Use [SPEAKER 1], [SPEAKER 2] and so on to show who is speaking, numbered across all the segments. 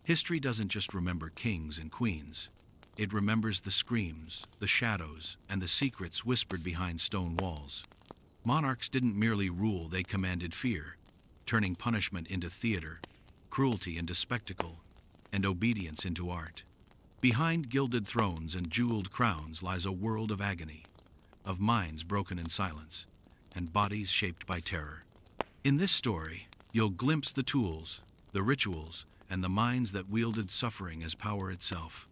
[SPEAKER 1] History doesn't just remember kings and queens. It remembers the screams, the shadows, and the secrets whispered behind stone walls. Monarchs didn't merely rule, they commanded fear, turning punishment into theater, cruelty into spectacle, and obedience into art. Behind gilded thrones and jeweled crowns lies a world of agony, of minds broken in silence, and bodies shaped by terror. In this story, you'll glimpse the tools, the rituals, and the minds that wielded suffering as power itself.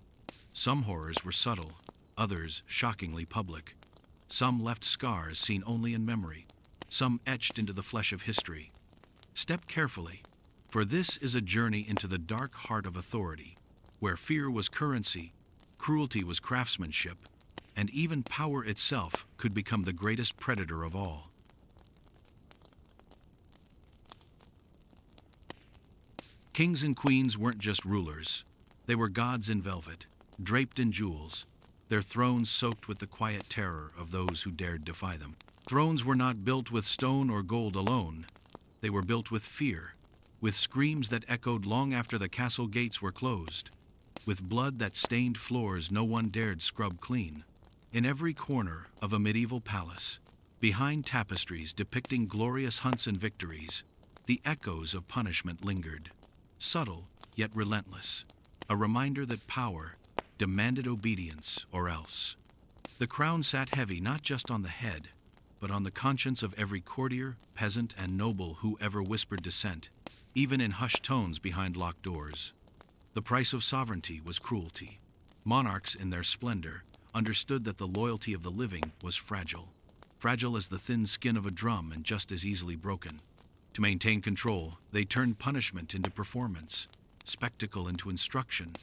[SPEAKER 1] Some horrors were subtle, others shockingly public. Some left scars seen only in memory, some etched into the flesh of history. Step carefully, for this is a journey into the dark heart of authority, where fear was currency, cruelty was craftsmanship, and even power itself could become the greatest predator of all. Kings and queens weren't just rulers. They were gods in velvet, draped in jewels, their thrones soaked with the quiet terror of those who dared defy them. Thrones were not built with stone or gold alone. They were built with fear, with screams that echoed long after the castle gates were closed, with blood that stained floors no one dared scrub clean. In every corner of a medieval palace, behind tapestries depicting glorious hunts and victories, the echoes of punishment lingered, subtle yet relentless, a reminder that power demanded obedience or else. The crown sat heavy not just on the head, but on the conscience of every courtier, peasant, and noble who ever whispered dissent, even in hushed tones behind locked doors. The price of sovereignty was cruelty. Monarchs, in their splendor, understood that the loyalty of the living was fragile, fragile as the thin skin of a drum and just as easily broken. To maintain control, they turned punishment into performance, spectacle into instruction,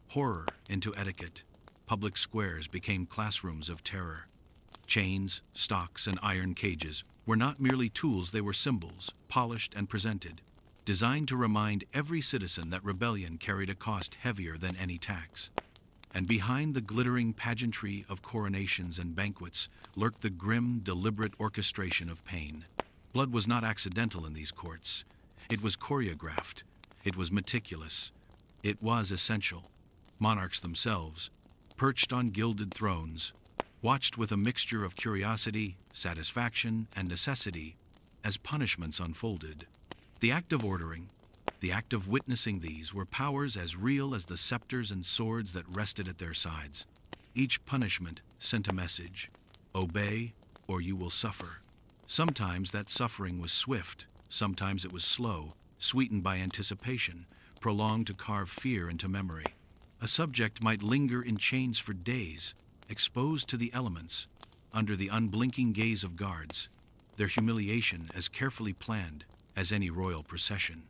[SPEAKER 1] horror into etiquette. Public squares became classrooms of terror. Chains, stocks, and iron cages were not merely tools, they were symbols, polished and presented, designed to remind every citizen that rebellion carried a cost heavier than any tax. And behind the glittering pageantry of coronations and banquets lurked the grim, deliberate orchestration of pain. Blood was not accidental in these courts. It was choreographed. It was meticulous. It was essential. Monarchs themselves, perched on gilded thrones, watched with a mixture of curiosity, satisfaction, and necessity as punishments unfolded. The act of ordering, the act of witnessing these were powers as real as the scepters and swords that rested at their sides. Each punishment sent a message: obey or you will suffer. Sometimes that suffering was swift, sometimes it was slow, sweetened by anticipation, prolonged to carve fear into memory. A subject might linger in chains for days, exposed to the elements, under the unblinking gaze of guards, their humiliation as carefully planned as any royal procession.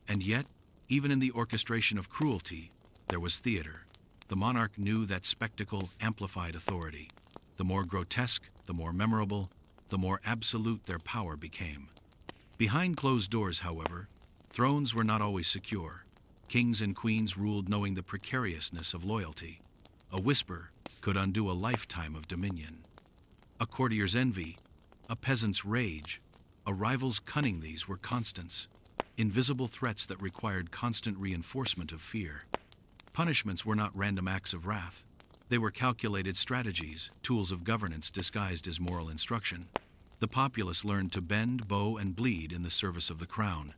[SPEAKER 1] And yet, even in the orchestration of cruelty, there was theater. The monarch knew that spectacle amplified authority. The more grotesque, the more memorable, the more absolute their power became. Behind closed doors, however, thrones were not always secure. Kings and queens ruled knowing the precariousness of loyalty. A whisper could undo a lifetime of dominion. A courtier's envy, a peasant's rage, a rival's cunning, these were constants, invisible threats that required constant reinforcement of fear. Punishments were not random acts of wrath. They were calculated strategies, tools of governance disguised as moral instruction. The populace learned to bend, bow, and bleed in the service of the crown.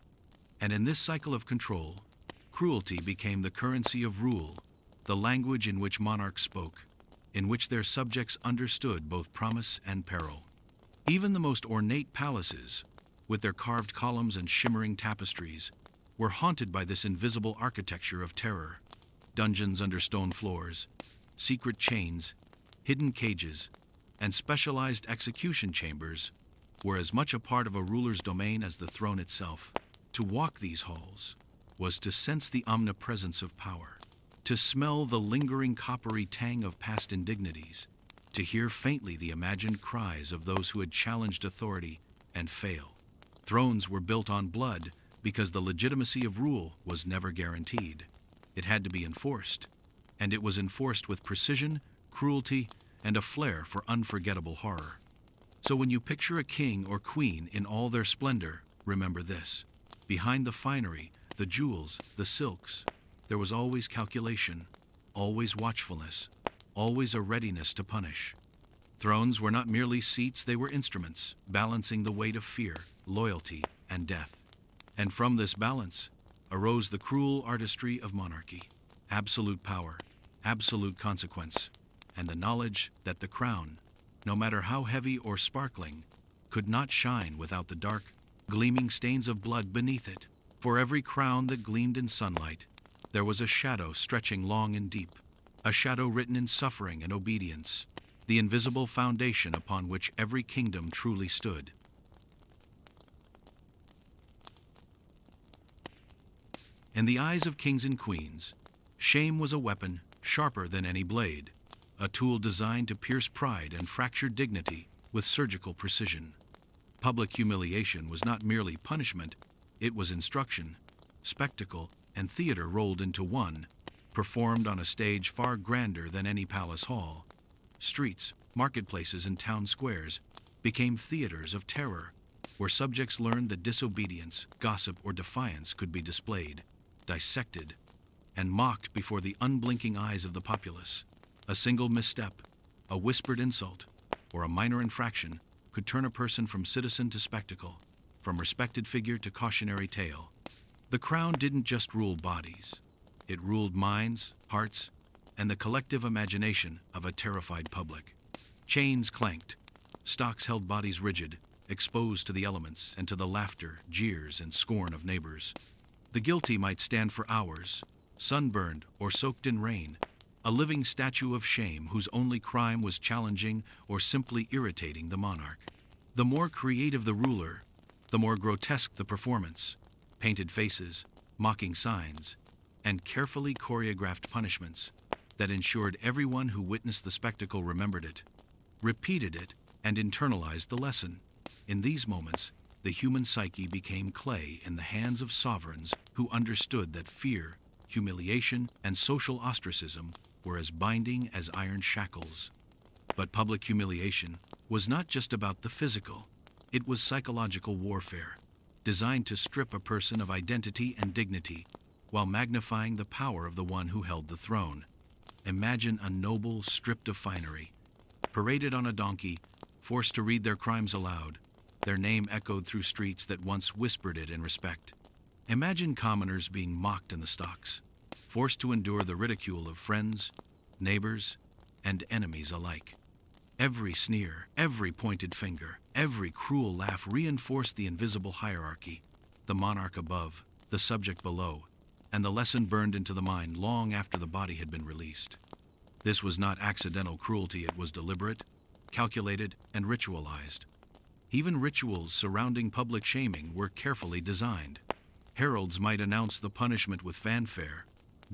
[SPEAKER 1] And in this cycle of control, cruelty became the currency of rule, the language in which monarchs spoke, in which their subjects understood both promise and peril. Even the most ornate palaces, with their carved columns and shimmering tapestries, were haunted by this invisible architecture of terror. Dungeons under stone floors, secret chains, hidden cages, and specialized execution chambers were as much a part of a ruler's domain as the throne itself. To walk these halls was to sense the omnipresence of power, to smell the lingering coppery tang of past indignities, to hear faintly the imagined cries of those who had challenged authority and failed. Thrones were built on blood because the legitimacy of rule was never guaranteed. It had to be enforced, and it was enforced with precision, cruelty, and a flair for unforgettable horror. So when you picture a king or queen in all their splendor, remember this: behind the finery, the jewels, the silks, there was always calculation, always watchfulness, always a readiness to punish. Thrones were not merely seats, they were instruments, balancing the weight of fear, loyalty, and death. And from this balance arose the cruel artistry of monarchy: absolute power, absolute consequence, and the knowledge that the crown, no matter how heavy or sparkling, could not shine without the dark, gleaming stains of blood beneath it. For every crown that gleamed in sunlight, there was a shadow stretching long and deep, a shadow written in suffering and obedience, the invisible foundation upon which every kingdom truly stood. In the eyes of kings and queens, shame was a weapon sharper than any blade, a tool designed to pierce pride and fracture dignity with surgical precision. Public humiliation was not merely punishment, it was instruction, spectacle, and theater rolled into one, performed on a stage far grander than any palace hall. Streets, marketplaces, and town squares became theaters of terror, where subjects learned that disobedience, gossip, or defiance could be displayed, dissected, and mocked before the unblinking eyes of the populace. A single misstep, a whispered insult, or a minor infraction could turn a person from citizen to spectacle, from respected figure to cautionary tale. The crown didn't just rule bodies. It ruled minds, hearts, and the collective imagination of a terrified public. Chains clanked, stocks held bodies rigid, exposed to the elements and to the laughter, jeers, and scorn of neighbors. The guilty might stand for hours, sunburned or soaked in rain, a living statue of shame whose only crime was challenging or simply irritating the monarch. The more creative the ruler, the more grotesque the performance: painted faces, mocking signs, and carefully choreographed punishments that ensured everyone who witnessed the spectacle remembered it, repeated it, and internalized the lesson. In these moments, the human psyche became clay in the hands of sovereigns who understood that fear, humiliation, and social ostracism were as binding as iron shackles. But public humiliation was not just about the physical. It was psychological warfare, designed to strip a person of identity and dignity while magnifying the power of the one who held the throne. Imagine a noble stripped of finery, paraded on a donkey, forced to read their crimes aloud, their name echoed through streets that once whispered it in respect. Imagine commoners being mocked in the stocks, forced to endure the ridicule of friends, neighbors, and enemies alike. Every sneer, every pointed finger, every cruel laugh reinforced the invisible hierarchy: the monarch above, the subject below, and the lesson burned into the mind long after the body had been released. This was not accidental cruelty, it was deliberate, calculated, and ritualized. Even rituals surrounding public shaming were carefully designed. Heralds might announce the punishment with fanfare,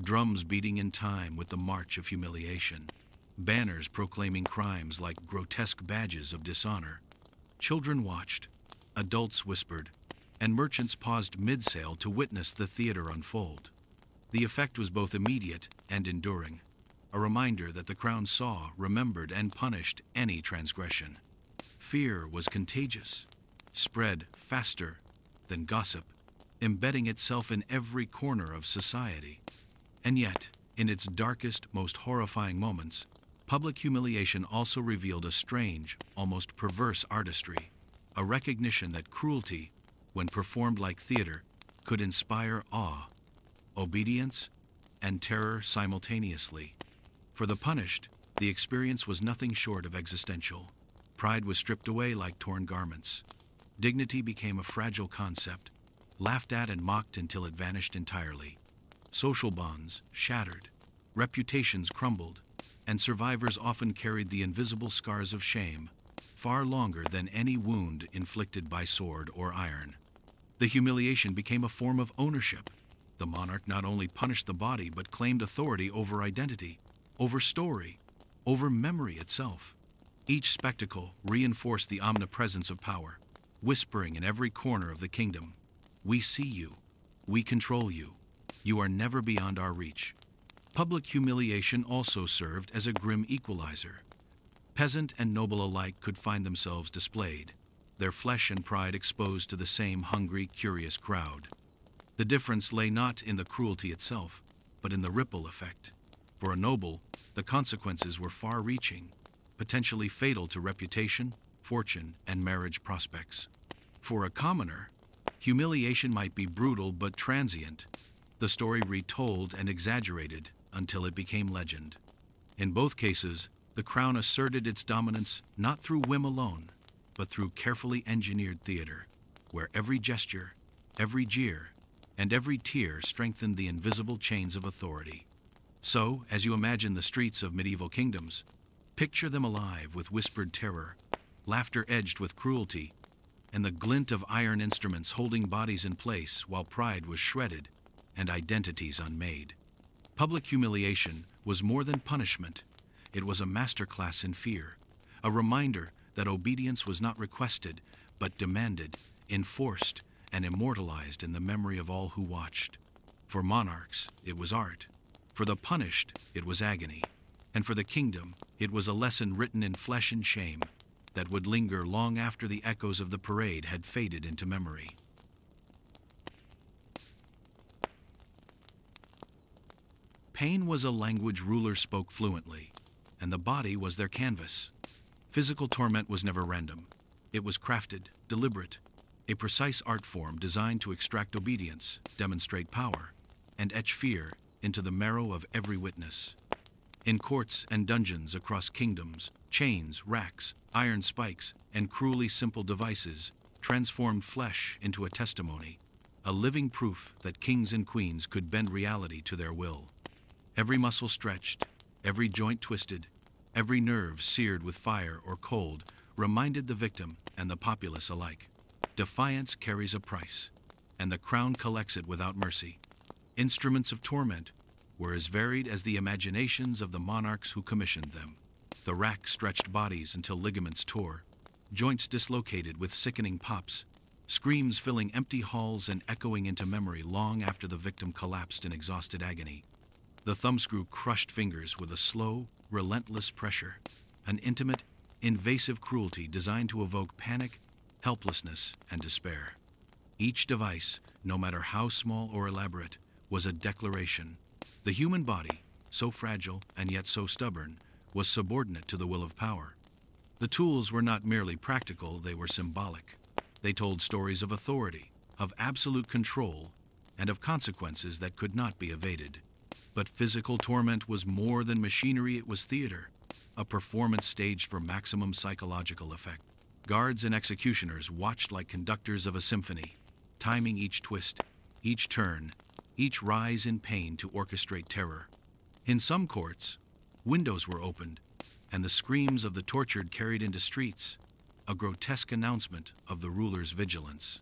[SPEAKER 1] drums beating in time with the march of humiliation, banners proclaiming crimes like grotesque badges of dishonor. Children watched, adults whispered, and merchants paused mid-sale to witness the theater unfold. The effect was both immediate and enduring, a reminder that the crown saw, remembered, and punished any transgression. Fear was contagious, spread faster than gossip, embedding itself in every corner of society. And yet, in its darkest, most horrifying moments, public humiliation also revealed a strange, almost perverse artistry, a recognition that cruelty, when performed like theater, could inspire awe, obedience, and terror simultaneously. For the punished, the experience was nothing short of existential. Pride was stripped away like torn garments. Dignity became a fragile concept, laughed at and mocked until it vanished entirely. Social bonds shattered, reputations crumbled, and survivors often carried the invisible scars of shame, far longer than any wound inflicted by sword or iron. The humiliation became a form of ownership. The monarch not only punished the body but claimed authority over identity, over story, over memory itself. Each spectacle reinforced the omnipresence of power, whispering in every corner of the kingdom, "We see you, we control you, you are never beyond our reach." Public humiliation also served as a grim equalizer. Peasant and noble alike could find themselves displayed, their flesh and pride exposed to the same hungry, curious crowd. The difference lay not in the cruelty itself, but in the ripple effect. For a noble, the consequences were far-reaching, potentially fatal to reputation, fortune, and marriage prospects. For a commoner, humiliation might be brutal but transient, the story retold and exaggerated until it became legend. In both cases, the crown asserted its dominance not through whim alone, but through carefully engineered theater, where every gesture, every jeer, and every tear strengthened the invisible chains of authority. So, as you imagine the streets of medieval kingdoms, picture them alive with whispered terror, laughter edged with cruelty, and the glint of iron instruments holding bodies in place while pride was shredded and identities unmade. Public humiliation was more than punishment. It was a masterclass in fear, a reminder that obedience was not requested, but demanded, enforced, and immortalized in the memory of all who watched. For monarchs, it was art. For the punished, it was agony. And for the kingdom, it was a lesson written in flesh and shame that would linger long after the echoes of the parade had faded into memory. Pain was a language rulers spoke fluently, and the body was their canvas. Physical torment was never random. It was crafted, deliberate, a precise art form designed to extract obedience, demonstrate power, and etch fear into the marrow of every witness. In courts and dungeons across kingdoms, chains, racks, iron spikes, and cruelly simple devices transformed flesh into a testimony, a living proof that kings and queens could bend reality to their will. Every muscle stretched, every joint twisted, every nerve seared with fire or cold reminded the victim and the populace alike. Defiance carries a price, and the crown collects it without mercy. Instruments of torment were as varied as the imaginations of the monarchs who commissioned them. The rack stretched bodies until ligaments tore, joints dislocated with sickening pops, screams filling empty halls and echoing into memory long after the victim collapsed in exhausted agony. The thumbscrew crushed fingers with a slow, relentless pressure, an intimate, invasive cruelty designed to evoke panic, helplessness, and despair. Each device, no matter how small or elaborate, was a declaration. The human body, so fragile and yet so stubborn, was subordinate to the will of power. The tools were not merely practical, they were symbolic. They told stories of authority, of absolute control, and of consequences that could not be evaded. But physical torment was more than machinery, it was theater, a performance staged for maximum psychological effect. Guards and executioners watched like conductors of a symphony, timing each twist, each turn, each rise in pain to orchestrate terror. In some courts, windows were opened, and the screams of the tortured carried into streets, a grotesque announcement of the ruler's vigilance.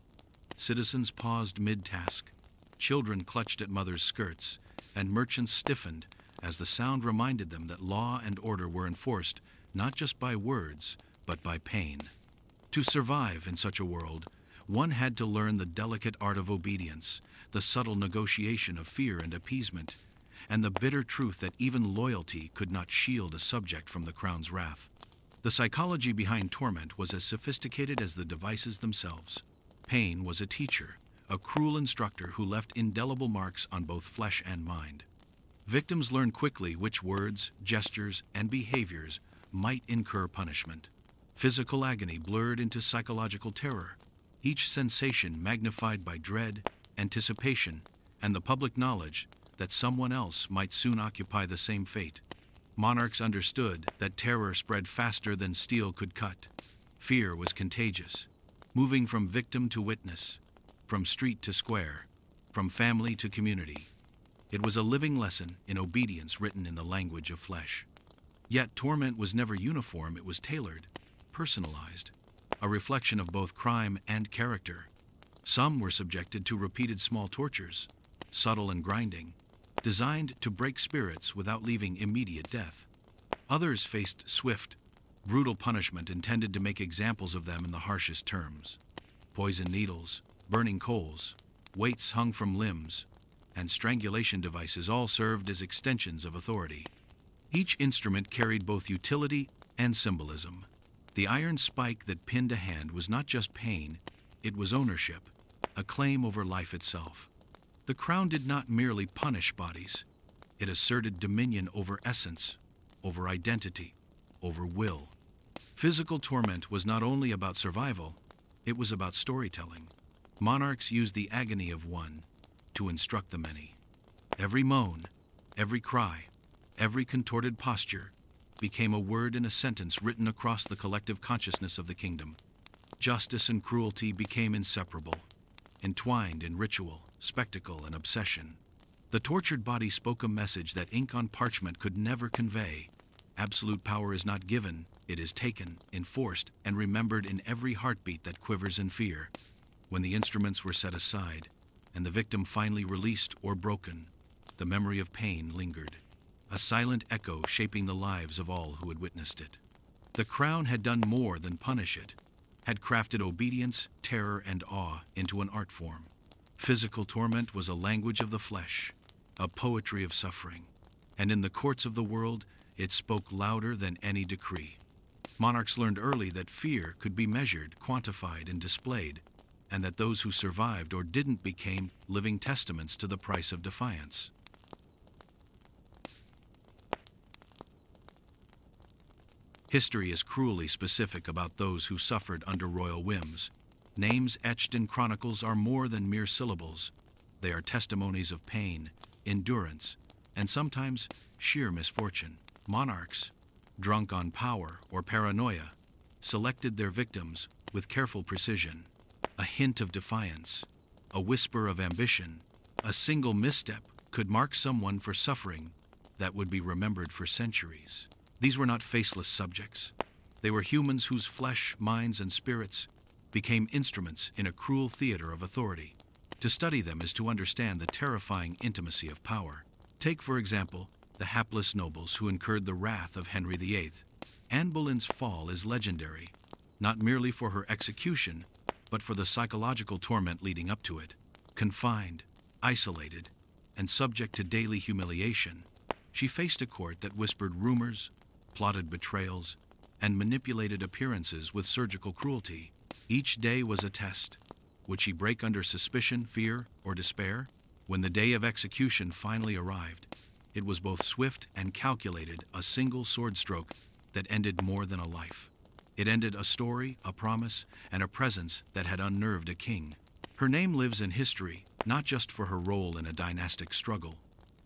[SPEAKER 1] Citizens paused mid-task, children clutched at mothers' skirts, and merchants stiffened as the sound reminded them that law and order were enforced not just by words, but by pain. To survive in such a world, one had to learn the delicate art of obedience, the subtle negotiation of fear and appeasement, and the bitter truth that even loyalty could not shield a subject from the crown's wrath. The psychology behind torment was as sophisticated as the devices themselves. Pain was a teacher, a cruel instructor who left indelible marks on both flesh and mind. Victims learned quickly which words, gestures, and behaviors might incur punishment. Physical agony blurred into psychological terror, each sensation magnified by dread, anticipation, and the public knowledge that someone else might soon occupy the same fate. Monarchs understood that terror spread faster than steel could cut. Fear was contagious, moving from victim to witness, from street to square, from family to community. It was a living lesson in obedience written in the language of flesh. Yet torment was never uniform, it was tailored, personalized, a reflection of both crime and character. Some were subjected to repeated small tortures, subtle and grinding, designed to break spirits without leaving immediate death. Others faced swift, brutal punishment intended to make examples of them in the harshest terms. Poison needles, burning coals, weights hung from limbs, and strangulation devices all served as extensions of authority. Each instrument carried both utility and symbolism. The iron spike that pinned a hand was not just pain, it was ownership, a claim over life itself. The crown did not merely punish bodies, It asserted dominion over essence, over identity, over will. Physical torment was not only about survival, it was about storytelling. Monarchs used the agony of one to instruct the many. Every moan, every cry, every contorted posture became a word and a sentence written across the collective consciousness of the kingdom. Justice and cruelty became inseparable, entwined in ritual, spectacle, and obsession. The tortured body spoke a message that ink on parchment could never convey. Absolute power is not given, it is taken, enforced, and remembered in every heartbeat that quivers in fear. When the instruments were set aside, and the victim finally released or broken, the memory of pain lingered, a silent echo shaping the lives of all who had witnessed it. The crown had done more than punish it, had crafted obedience, terror, and awe into an art form. Physical torment was a language of the flesh, a poetry of suffering, and in the courts of the world, it spoke louder than any decree. Monarchs learned early that fear could be measured, quantified, and displayed, and that those who survived or didn't became living testaments to the price of defiance. History is cruelly specific about those who suffered under royal whims. Names etched in chronicles are more than mere syllables. They are testimonies of pain, endurance, and sometimes sheer misfortune. Monarchs, drunk on power or paranoia, selected their victims with careful precision. A hint of defiance, a whisper of ambition, a single misstep could mark someone for suffering that would be remembered for centuries. These were not faceless subjects. They were humans whose flesh, minds, and spirits became instruments in a cruel theater of authority. To study them is to understand the terrifying intimacy of power. Take, for example, the hapless nobles who incurred the wrath of Henry VIII. Anne Boleyn's fall is legendary, not merely for her execution, but for the psychological torment leading up to it. Confined, isolated, and subject to daily humiliation, she faced a court that whispered rumors, plotted betrayals, and manipulated appearances with surgical cruelty. Each day was a test. Would she break under suspicion, fear, or despair? When the day of execution finally arrived, it was both swift and calculated, a single sword stroke that ended more than a life. It ended a story, a promise, and a presence that had unnerved a king. Her name lives in history, not just for her role in a dynastic struggle,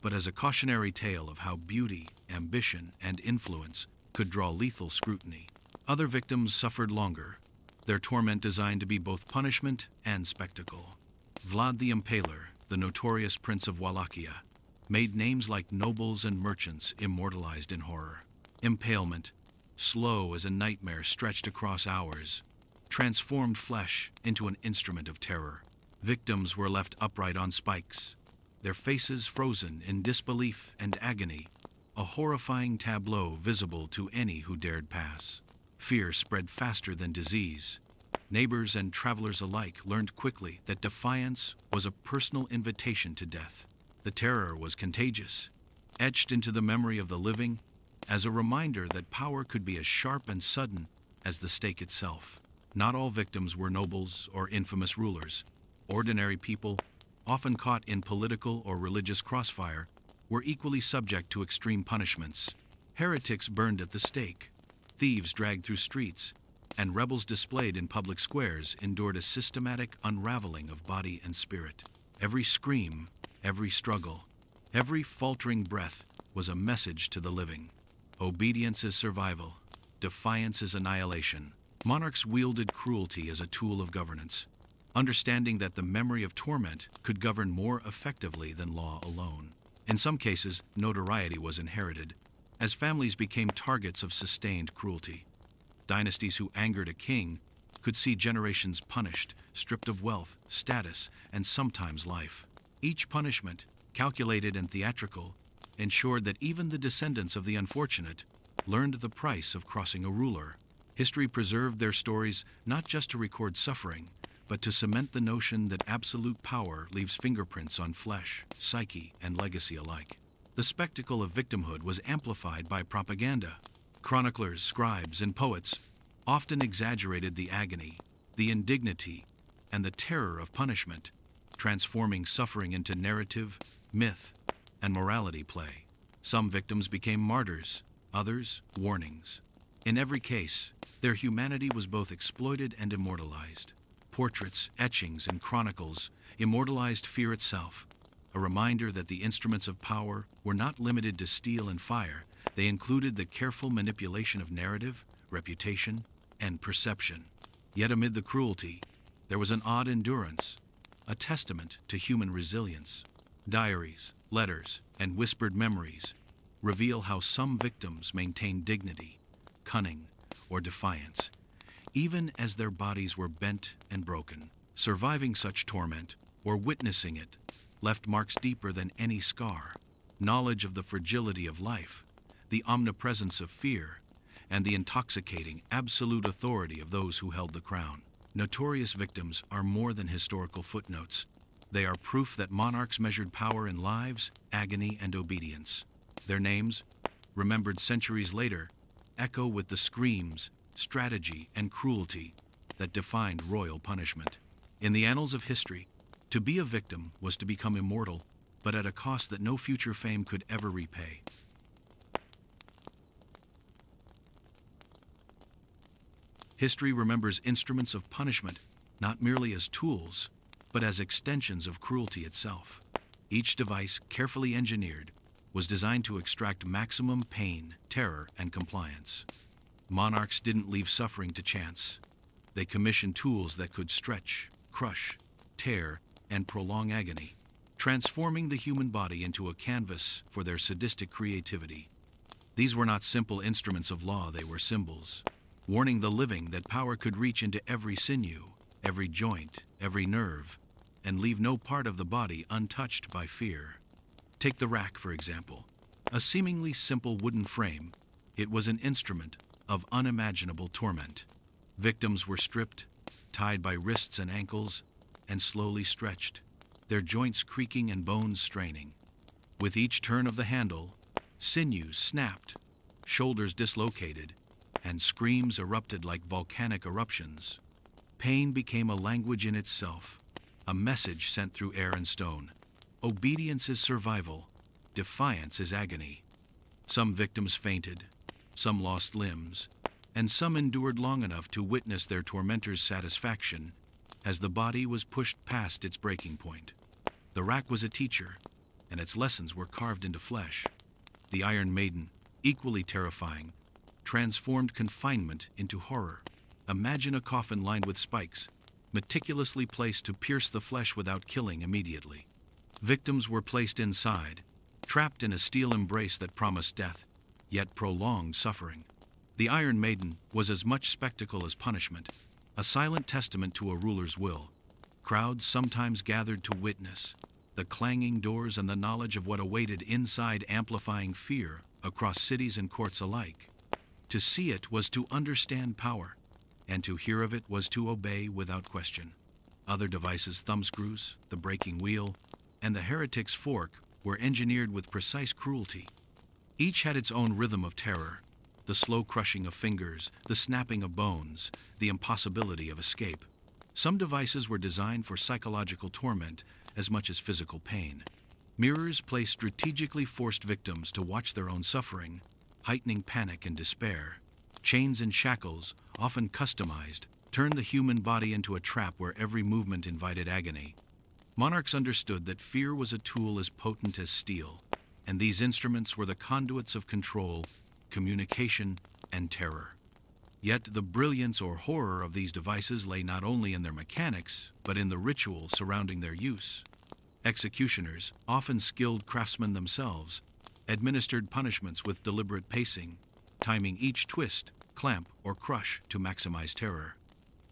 [SPEAKER 1] but as a cautionary tale of how beauty, ambition, and influence could draw lethal scrutiny. Other victims suffered longer, their torment designed to be both punishment and spectacle. Vlad the Impaler, the notorious Prince of Wallachia, made names like nobles and merchants immortalized in horror. Impalement, slow as a nightmare stretched across hours, transformed flesh into an instrument of terror. Victims were left upright on spikes, their faces frozen in disbelief and agony, a horrifying tableau visible to any who dared pass. Fear spread faster than disease. Neighbors and travelers alike learned quickly that defiance was a personal invitation to death. The terror was contagious, etched into the memory of the living as a reminder that power could be as sharp and sudden as the stake itself. Not all victims were nobles or infamous rulers. Ordinary people, often caught in political or religious crossfire, were equally subject to extreme punishments. Heretics burned at the stake, thieves dragged through streets, and rebels displayed in public squares endured a systematic unraveling of body and spirit. Every scream, every struggle, every faltering breath was a message to the living. Obedience is survival, defiance is annihilation. Monarchs wielded cruelty as a tool of governance, understanding that the memory of torment could govern more effectively than law alone. In some cases, notoriety was inherited, as families became targets of sustained cruelty. Dynasties who angered a king could see generations punished, stripped of wealth, status, and sometimes life. Each punishment, calculated and theatrical, ensured that even the descendants of the unfortunate learned the price of crossing a ruler. History preserved their stories not just to record suffering, but to cement the notion that absolute power leaves fingerprints on flesh, psyche, and legacy alike. The spectacle of victimhood was amplified by propaganda. Chroniclers, scribes, and poets often exaggerated the agony, the indignity, and the terror of punishment, transforming suffering into narrative, myth, and morality play. Some victims became martyrs, others warnings. In every case, their humanity was both exploited and immortalized. Portraits, etchings, and chronicles immortalized fear itself, a reminder that the instruments of power were not limited to steel and fire. They included the careful manipulation of narrative, reputation, and perception. Yet amid the cruelty, there was an odd endurance, a testament to human resilience. Diaries, letters, and whispered memories reveal how some victims maintained dignity, cunning, or defiance, even as their bodies were bent and broken. Surviving such torment, or witnessing it, left marks deeper than any scar. Knowledge of the fragility of life, the omnipresence of fear, and the intoxicating, absolute authority of those who held the crown. Notorious victims are more than historical footnotes. They are proof that monarchs measured power in lives, agony, and obedience. Their names, remembered centuries later, echo with the screams, strategy, and cruelty that defined royal punishment. In the annals of history, to be a victim was to become immortal, but at a cost that no future fame could ever repay. History remembers instruments of punishment not merely as tools, but as extensions of cruelty itself. Each device, carefully engineered, was designed to extract maximum pain, terror, and compliance. Monarchs didn't leave suffering to chance. They commissioned tools that could stretch, crush, tear, and prolong agony, transforming the human body into a canvas for their sadistic creativity. These were not simple instruments of law, they were symbols, warning the living that power could reach into every sinew, every joint, every nerve, and leave no part of the body untouched by fear. Take the rack, for example. A seemingly simple wooden frame, it was an instrument of unimaginable torment. Victims were stripped, tied by wrists and ankles, and slowly stretched, their joints creaking and bones straining. With each turn of the handle, sinews snapped, shoulders dislocated, and screams erupted like volcanic eruptions. Pain became a language in itself, a message sent through air and stone. Obedience is survival, defiance is agony. Some victims fainted, some lost limbs, and some endured long enough to witness their tormentors' satisfaction as the body was pushed past its breaking point. The rack was a teacher, and its lessons were carved into flesh. The Iron Maiden, equally terrifying, transformed confinement into horror. Imagine a coffin lined with spikes, meticulously placed to pierce the flesh without killing immediately. Victims were placed inside, trapped in a steel embrace that promised death, yet prolonged suffering. The Iron Maiden was as much spectacle as punishment, a silent testament to a ruler's will. Crowds sometimes gathered to witness, the clanging doors and the knowledge of what awaited inside amplifying fear across cities and courts alike. To see it was to understand power, and to hear of it was to obey without question. Other devices, thumbscrews, the breaking wheel, and the heretic's fork, were engineered with precise cruelty. Each had its own rhythm of terror, the slow crushing of fingers, the snapping of bones, the impossibility of escape. Some devices were designed for psychological torment as much as physical pain. Mirrors placed strategically forced victims to watch their own suffering, heightening panic and despair. Chains and shackles, often customized, turned the human body into a trap where every movement invited agony. Monarchs understood that fear was a tool as potent as steel, and these instruments were the conduits of control, communication, and terror. Yet the brilliance or horror of these devices lay not only in their mechanics, but in the ritual surrounding their use. Executioners, often skilled craftsmen themselves, administered punishments with deliberate pacing, timing each twist, clamp, or crush to maximize terror.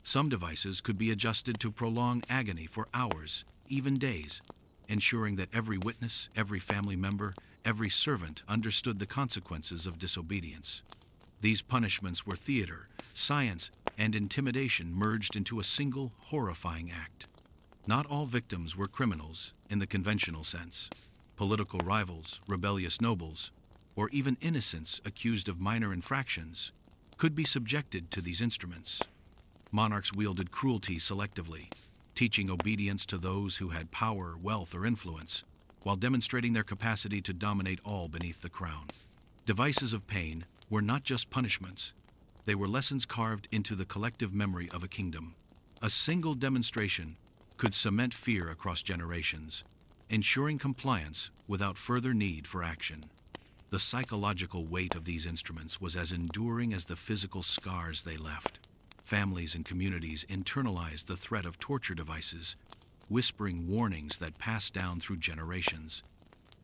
[SPEAKER 1] Some devices could be adjusted to prolong agony for hours, even days, ensuring that every witness, every family member, every servant understood the consequences of disobedience. These punishments were theater, science, and intimidation merged into a single horrifying act. Not all victims were criminals in the conventional sense. Political rivals, rebellious nobles, or even innocents accused of minor infractions could be subjected to these instruments. Monarchs wielded cruelty selectively, teaching obedience to those who had power, wealth, or influence, while demonstrating their capacity to dominate all beneath the crown. Devices of pain were not just punishments, they were lessons carved into the collective memory of a kingdom. A single demonstration could cement fear across generations, ensuring compliance without further need for action. The psychological weight of these instruments was as enduring as the physical scars they left. Families and communities internalized the threat of torture devices, whispering warnings that passed down through generations.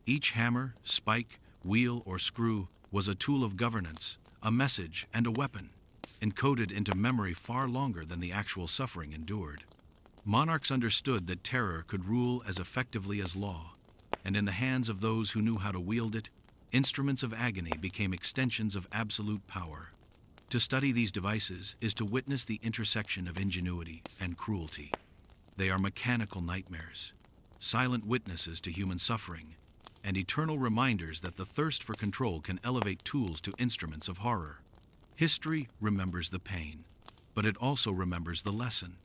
[SPEAKER 1] Each hammer, spike, wheel, or screw was a tool of governance, a message, and a weapon, encoded into memory far longer than the actual suffering endured. Monarchs understood that terror could rule as effectively as law, and in the hands of those who knew how to wield it, instruments of agony became extensions of absolute power. To study these devices is to witness the intersection of ingenuity and cruelty. They are mechanical nightmares, silent witnesses to human suffering, and eternal reminders that the thirst for control can elevate tools to instruments of horror. History remembers the pain, but it also remembers the lesson.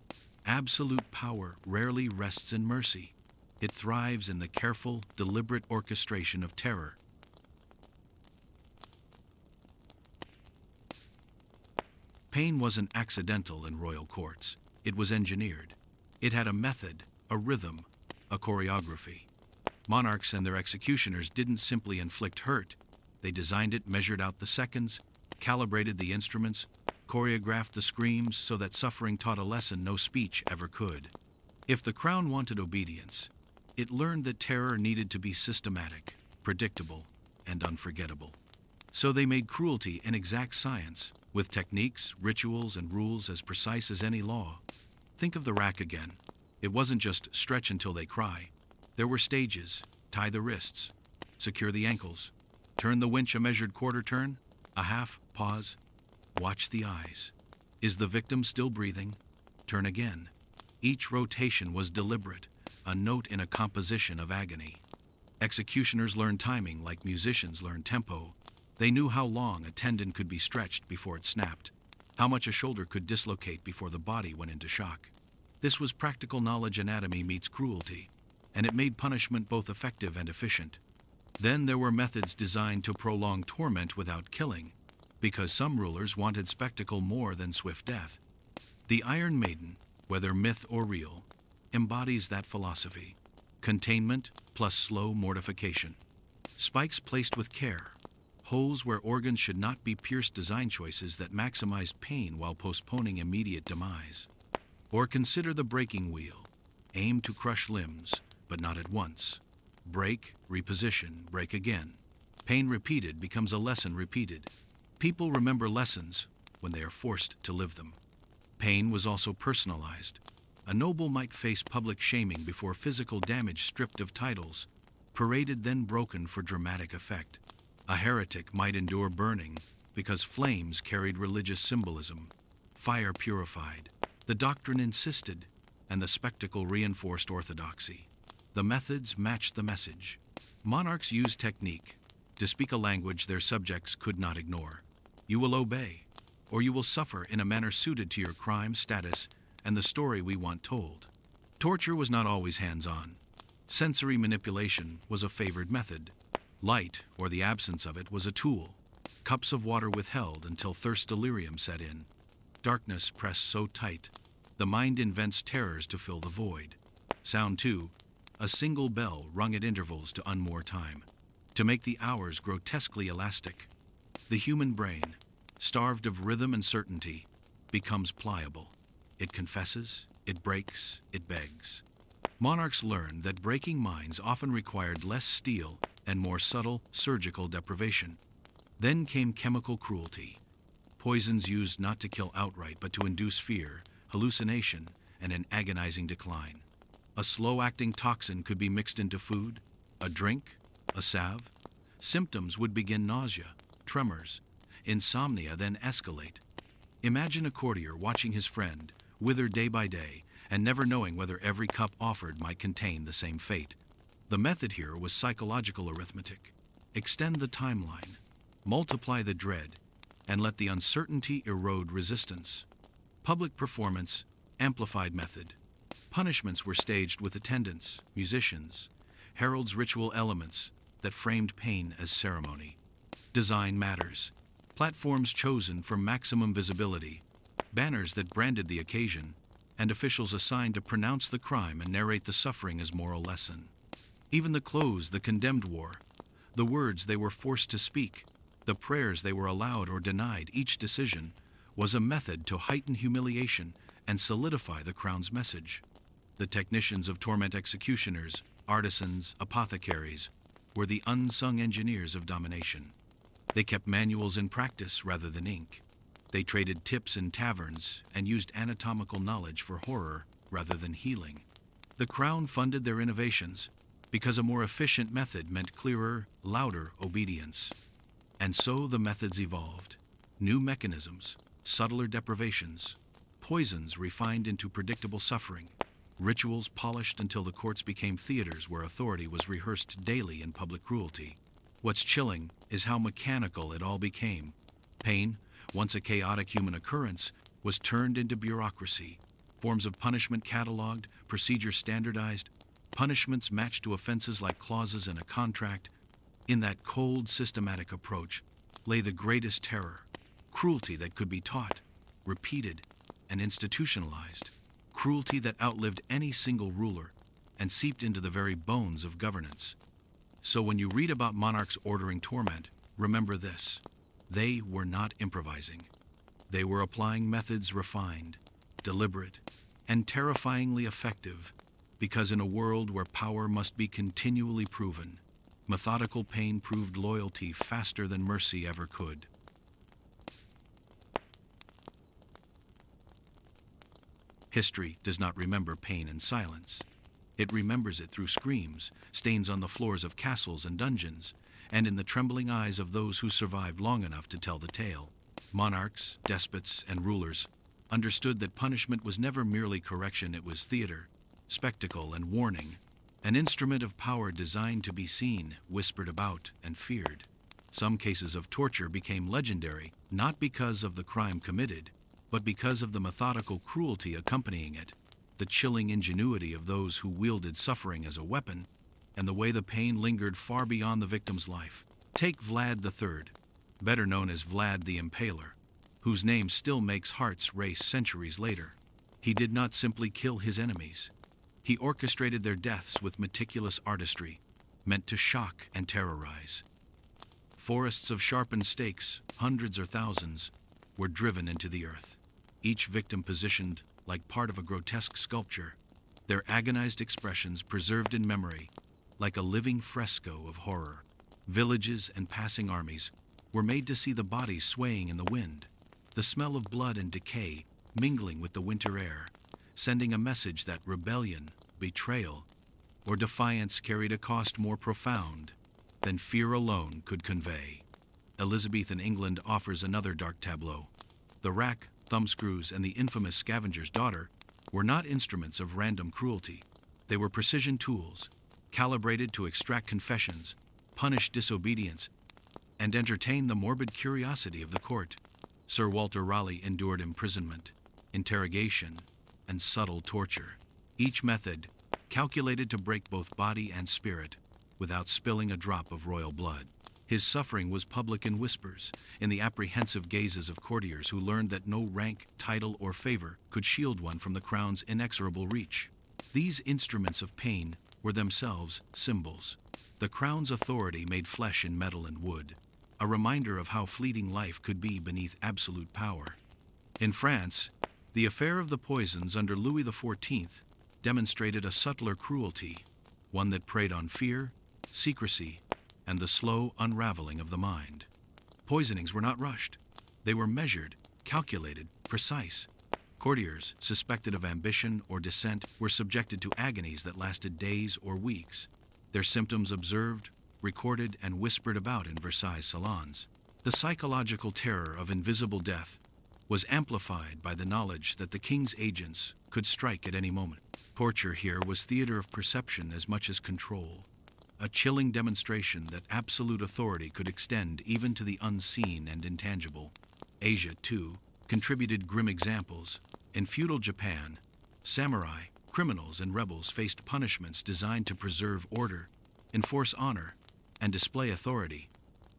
[SPEAKER 1] Absolute power rarely rests in mercy. It thrives in the careful, deliberate orchestration of terror. Pain wasn't accidental in royal courts. It was engineered. It had a method, a rhythm, a choreography. Monarchs and their executioners didn't simply inflict hurt. They designed it, measured out the seconds, calibrated the instruments, choreographed the screams so that suffering taught a lesson no speech ever could. If the crown wanted obedience, it learned that terror needed to be systematic, predictable, and unforgettable. So they made cruelty an exact science, with techniques, rituals, and rules as precise as any law. Think of the rack again. It wasn't just stretch until they cry. There were stages: tie the wrists, secure the ankles, turn the winch a measured quarter turn, a half, pause, watch the eyes. Is the victim still breathing? Turn again. Each rotation was deliberate, a note in a composition of agony. Executioners learned timing like musicians learn tempo. They knew how long a tendon could be stretched before it snapped, how much a shoulder could dislocate before the body went into shock. This was practical knowledge. Anatomy meets cruelty, and it made punishment both effective and efficient. Then there were methods designed to prolong torment without killing, because some rulers wanted spectacle more than swift death. The Iron Maiden, whether myth or real, embodies that philosophy: containment plus slow mortification. Spikes placed with care, holes where organs should not be pierced, design choices that maximized pain while postponing immediate demise. Or consider the breaking wheel, aimed to crush limbs, but not at once. Break, reposition, break again. Pain repeated becomes a lesson repeated. People remember lessons when they are forced to live them. Pain was also personalized. A noble might face public shaming before physical damage, stripped of titles, paraded then broken for dramatic effect. A heretic might endure burning because flames carried religious symbolism. Fire purified. The doctrine insisted, and the spectacle reinforced orthodoxy. The methods matched the message. Monarchs used technique to speak a language their subjects could not ignore. You will obey, or you will suffer in a manner suited to your crime, status, and the story we want told. Torture was not always hands-on. Sensory manipulation was a favored method. Light, or the absence of it, was a tool. Cups of water withheld until thirst delirium set in. Darkness pressed so tight, the mind invents terrors to fill the void. Sound too, a single bell rung at intervals to unmoor time, to make the hours grotesquely elastic. The human brain, starved of rhythm and certainty, becomes pliable. It confesses, it breaks, it begs. Monarchs learned that breaking minds often required less steel and more subtle surgical deprivation. Then came chemical cruelty. Poisons used not to kill outright, but to induce fear, hallucination, and an agonizing decline. A slow-acting toxin could be mixed into food, a drink, a salve. Symptoms would begin: nausea, tremors, insomnia, then escalate. Imagine a courtier watching his friend wither day by day and never knowing whether every cup offered might contain the same fate. The method here was psychological arithmetic. Extend the timeline, multiply the dread, and let the uncertainty erode resistance. Public performance, amplified method. Punishments were staged with attendants, musicians, heralds ritual elements that framed pain as ceremony. Design matters. Platforms chosen for maximum visibility, banners that branded the occasion, and officials assigned to pronounce the crime and narrate the suffering as moral lesson. Even the clothes the condemned wore, the words they were forced to speak, the prayers they were allowed or denied, each decision was a method to heighten humiliation and solidify the crown's message. The technicians of torment, executioners, artisans, apothecaries, were the unsung engineers of domination. They kept manuals in practice rather than ink. They traded tips in taverns and used anatomical knowledge for horror rather than healing. The crown funded their innovations because a more efficient method meant clearer, louder obedience. And so the methods evolved. New mechanisms, subtler deprivations, poisons refined into predictable suffering, rituals polished until the courts became theaters where authority was rehearsed daily in public cruelty. What's chilling is how mechanical it all became. Pain, once a chaotic human occurrence, was turned into bureaucracy. Forms of punishment cataloged, procedures standardized, punishments matched to offenses like clauses in a contract. In that cold, systematic approach lay the greatest terror, cruelty that could be taught, repeated, and institutionalized, cruelty that outlived any single ruler and seeped into the very bones of governance. So when you read about monarchs ordering torment, remember this: they were not improvising. They were applying methods refined, deliberate, and terrifyingly effective, because in a world where power must be continually proven, methodical pain proved loyalty faster than mercy ever could. History does not remember pain in silence. It remembers it through screams, stains on the floors of castles and dungeons, and in the trembling eyes of those who survived long enough to tell the tale. Monarchs, despots, and rulers understood that punishment was never merely correction, it was theater, spectacle, and warning, an instrument of power designed to be seen, whispered about, and feared. Some cases of torture became legendary, not because of the crime committed, but because of the methodical cruelty accompanying it, the chilling ingenuity of those who wielded suffering as a weapon, and the way the pain lingered far beyond the victim's life. Take Vlad III, better known as Vlad the Impaler, whose name still makes hearts race centuries later. He did not simply kill his enemies. He orchestrated their deaths with meticulous artistry, meant to shock and terrorize. Forests of sharpened stakes, hundreds or thousands, were driven into the earth, each victim positioned like part of a grotesque sculpture, their agonized expressions preserved in memory like a living fresco of horror. Villages and passing armies were made to see the bodies swaying in the wind, the smell of blood and decay mingling with the winter air, sending a message that rebellion, betrayal, or defiance carried a cost more profound than fear alone could convey. Elizabethan England offers another dark tableau. The rack, thumbscrews, and the infamous scavenger's daughter were not instruments of random cruelty. They were precision tools, calibrated to extract confessions, punish disobedience, and entertain the morbid curiosity of the court. Sir Walter Raleigh endured imprisonment, interrogation, and subtle torture, each method calculated to break both body and spirit without spilling a drop of royal blood. His suffering was public in whispers, in the apprehensive gazes of courtiers who learned that no rank, title, or favor could shield one from the crown's inexorable reach. These instruments of pain were themselves symbols, the crown's authority made flesh in metal and wood, a reminder of how fleeting life could be beneath absolute power. In France, the affair of the poisons under Louis XIV demonstrated a subtler cruelty, one that preyed on fear, secrecy, and the slow unraveling of the mind. Poisonings were not rushed. They were measured, calculated, precise. Courtiers, suspected of ambition or dissent, were subjected to agonies that lasted days or weeks, their symptoms observed, recorded, and whispered about in Versailles salons. The psychological terror of invisible death was amplified by the knowledge that the king's agents could strike at any moment. Torture here was theater of perception as much as control, a chilling demonstration that absolute authority could extend even to the unseen and intangible. Asia, too, contributed grim examples. In feudal Japan, samurai, criminals, and rebels faced punishments designed to preserve order, enforce honor, and display authority.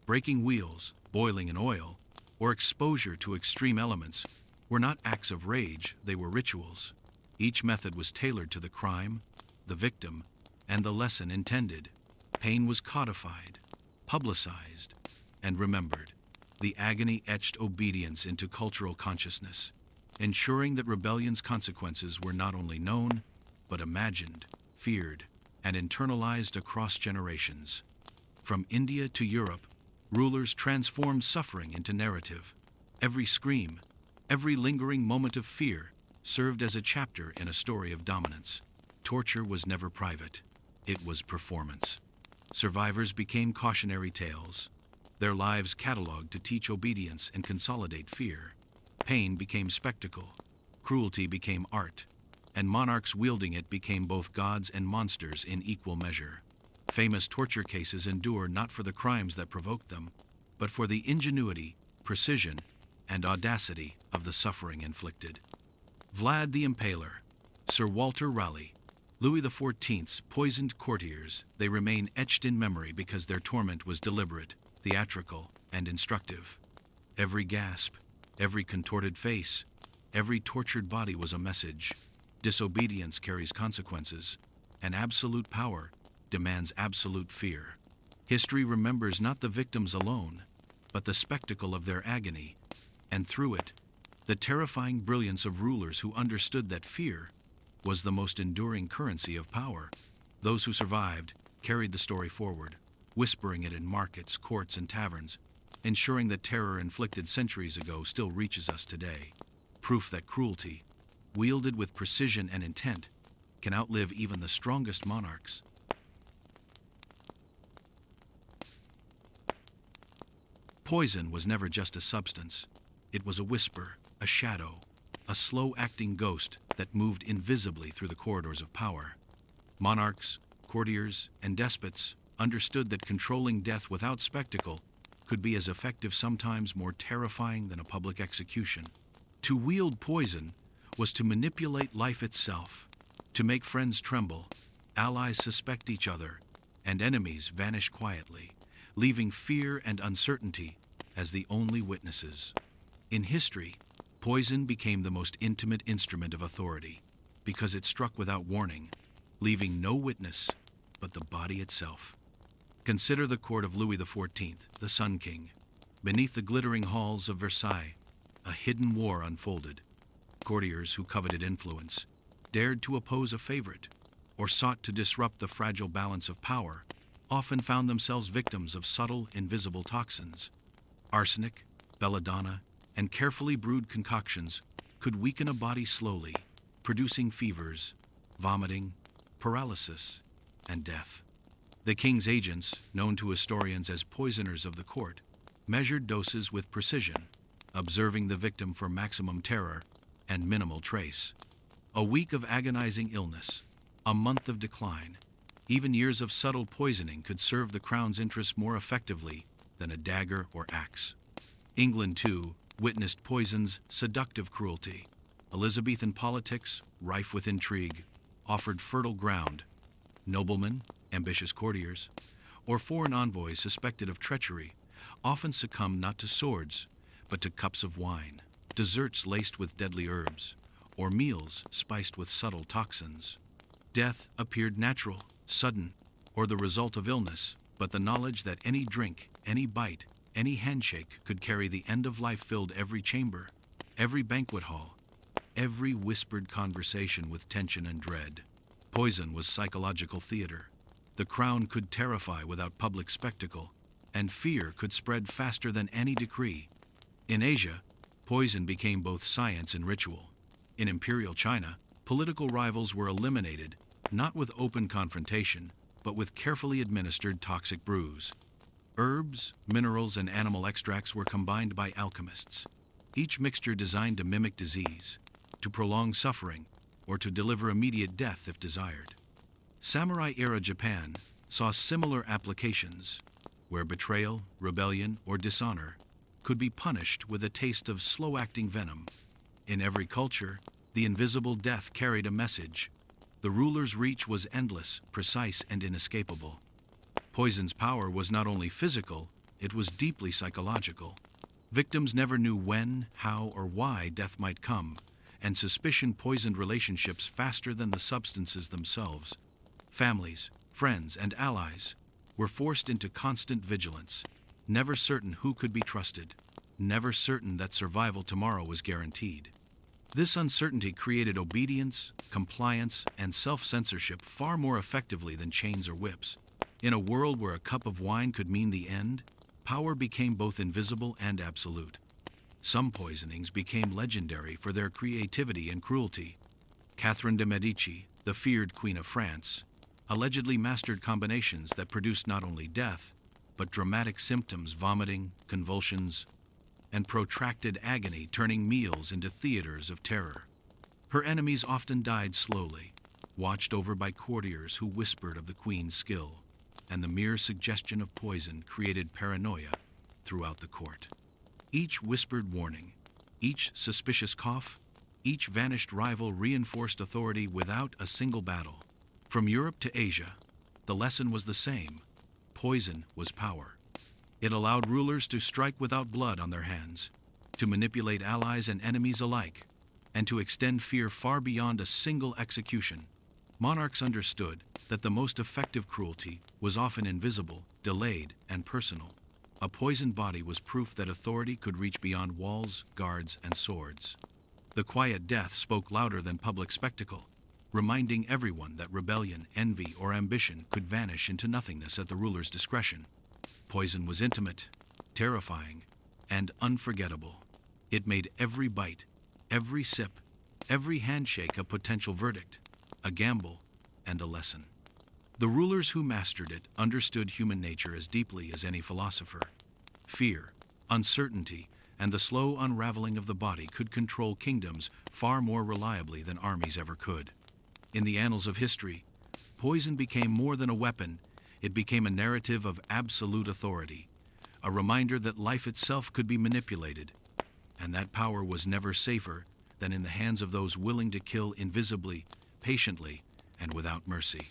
[SPEAKER 1] Breaking wheels, boiling in oil, or exposure to extreme elements were not acts of rage, they were rituals. Each method was tailored to the crime, the victim, and the lesson intended. Pain was codified, publicized, and remembered. The agony etched obedience into cultural consciousness, ensuring that rebellion's consequences were not only known, but imagined, feared, and internalized across generations. From India to Europe, rulers transformed suffering into narrative. Every scream, every lingering moment of fear served as a chapter in a story of dominance. Torture was never private, it was performance. Survivors became cautionary tales, their lives catalogued to teach obedience and consolidate fear. Pain became spectacle, cruelty became art, and monarchs wielding it became both gods and monsters in equal measure. Famous torture cases endure not for the crimes that provoked them, but for the ingenuity, precision, and audacity of the suffering inflicted. Vlad the Impaler, Sir Walter Raleigh, Louis XIV's poisoned courtiers, they remain etched in memory because their torment was deliberate, theatrical, and instructive. Every gasp, every contorted face, every tortured body was a message. Disobedience carries consequences, and absolute power demands absolute fear. History remembers not the victims alone, but the spectacle of their agony, and through it, the terrifying brilliance of rulers who understood that fear was the most enduring currency of power. Those who survived carried the story forward, whispering it in markets, courts, and taverns, ensuring that terror inflicted centuries ago still reaches us today. Proof that cruelty, wielded with precision and intent, can outlive even the strongest monarchs. Poison was never just a substance. It was a whisper, a shadow, a slow-acting ghost that moved invisibly through the corridors of power. Monarchs, courtiers, and despots understood that controlling death without spectacle could be as effective, sometimes more terrifying than a public execution. To wield poison was to manipulate life itself, to make friends tremble, allies suspect each other, and enemies vanish quietly, leaving fear and uncertainty as the only witnesses. In history, poison became the most intimate instrument of authority because it struck without warning, leaving no witness but the body itself. Consider the court of Louis XIV, the Sun King. Beneath the glittering halls of Versailles, a hidden war unfolded. Courtiers who coveted influence, dared to oppose a favorite, or sought to disrupt the fragile balance of power, often found themselves victims of subtle, invisible toxins. Arsenic, belladonna, and carefully brewed concoctions could weaken a body slowly, producing fevers, vomiting, paralysis, and death. The king's agents, known to historians as poisoners of the court, measured doses with precision, observing the victim for maximum terror and minimal trace. A week of agonizing illness, a month of decline, even years of subtle poisoning could serve the crown's interests more effectively than a dagger or axe. England, too, witnessed poison's seductive cruelty. Elizabethan politics, rife with intrigue, offered fertile ground. Noblemen, ambitious courtiers, or foreign envoys suspected of treachery often succumbed not to swords, but to cups of wine, desserts laced with deadly herbs, or meals spiced with subtle toxins. Death appeared natural, sudden, or the result of illness, but the knowledge that any drink, any bite, any handshake could carry the end of life filled every chamber, every banquet hall, every whispered conversation with tension and dread. Poison was psychological theater. The crown could terrify without public spectacle, and fear could spread faster than any decree. In Asia, poison became both science and ritual. In imperial China, political rivals were eliminated, not with open confrontation, but with carefully administered toxic brews. Herbs, minerals, and animal extracts were combined by alchemists, each mixture designed to mimic disease, to prolong suffering, or to deliver immediate death if desired. Samurai-era Japan saw similar applications, where betrayal, rebellion, or dishonor could be punished with a taste of slow-acting venom. In every culture, the invisible death carried a message. The ruler's reach was endless, precise, and inescapable. Poison's power was not only physical, it was deeply psychological. Victims never knew when, how, or why death might come, and suspicion poisoned relationships faster than the substances themselves. Families, friends, and allies were forced into constant vigilance, never certain who could be trusted, never certain that survival tomorrow was guaranteed. This uncertainty created obedience, compliance, and self-censorship far more effectively than chains or whips. In a world where a cup of wine could mean the end, power became both invisible and absolute. Some poisonings became legendary for their creativity and cruelty. Catherine de' Medici, the feared Queen of France, allegedly mastered combinations that produced not only death, but dramatic symptoms, vomiting, convulsions, and protracted agony, turning meals into theaters of terror. Her enemies often died slowly, watched over by courtiers who whispered of the queen's skill, and the mere suggestion of poison created paranoia throughout the court. Each whispered warning, each suspicious cough, each vanished rival reinforced authority without a single battle. From Europe to Asia, the lesson was the same. Poison was power. It allowed rulers to strike without blood on their hands, to manipulate allies and enemies alike, and to extend fear far beyond a single execution. Monarchs understood that the most effective cruelty was often invisible, delayed, and personal. A poisoned body was proof that authority could reach beyond walls, guards, and swords. The quiet death spoke louder than public spectacle, reminding everyone that rebellion, envy, or ambition could vanish into nothingness at the ruler's discretion. Poison was intimate, terrifying, and unforgettable. It made every bite, every sip, every handshake a potential verdict, a gamble, and a lesson. The rulers who mastered it understood human nature as deeply as any philosopher. Fear, uncertainty, and the slow unraveling of the body could control kingdoms far more reliably than armies ever could. In the annals of history, poison became more than a weapon. It became a narrative of absolute authority, a reminder that life itself could be manipulated, and that power was never safer than in the hands of those willing to kill invisibly, patiently, and without mercy.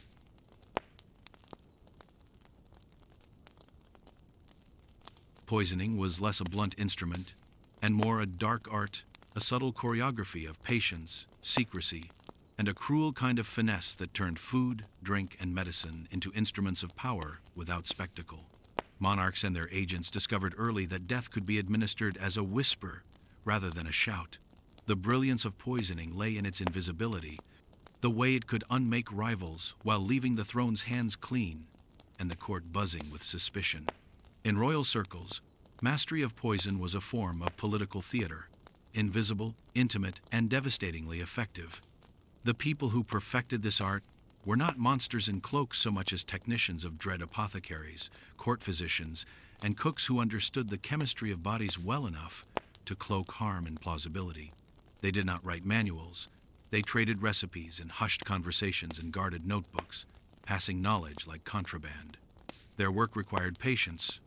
[SPEAKER 1] Poisoning was less a blunt instrument and more a dark art, a subtle choreography of patience, secrecy, and a cruel kind of finesse that turned food, drink, and medicine into instruments of power without spectacle. Monarchs and their agents discovered early that death could be administered as a whisper rather than a shout. The brilliance of poisoning lay in its invisibility, the way it could unmake rivals while leaving the throne's hands clean and the court buzzing with suspicion. In royal circles, mastery of poison was a form of political theater, invisible, intimate, and devastatingly effective. The people who perfected this art were not monsters in cloaks so much as technicians of dread apothecaries, court physicians, and cooks who understood the chemistry of bodies well enough to cloak harm and plausibility. They did not write manuals. They traded recipes in hushed conversations and guarded notebooks, passing knowledge like contraband. Their work required patience.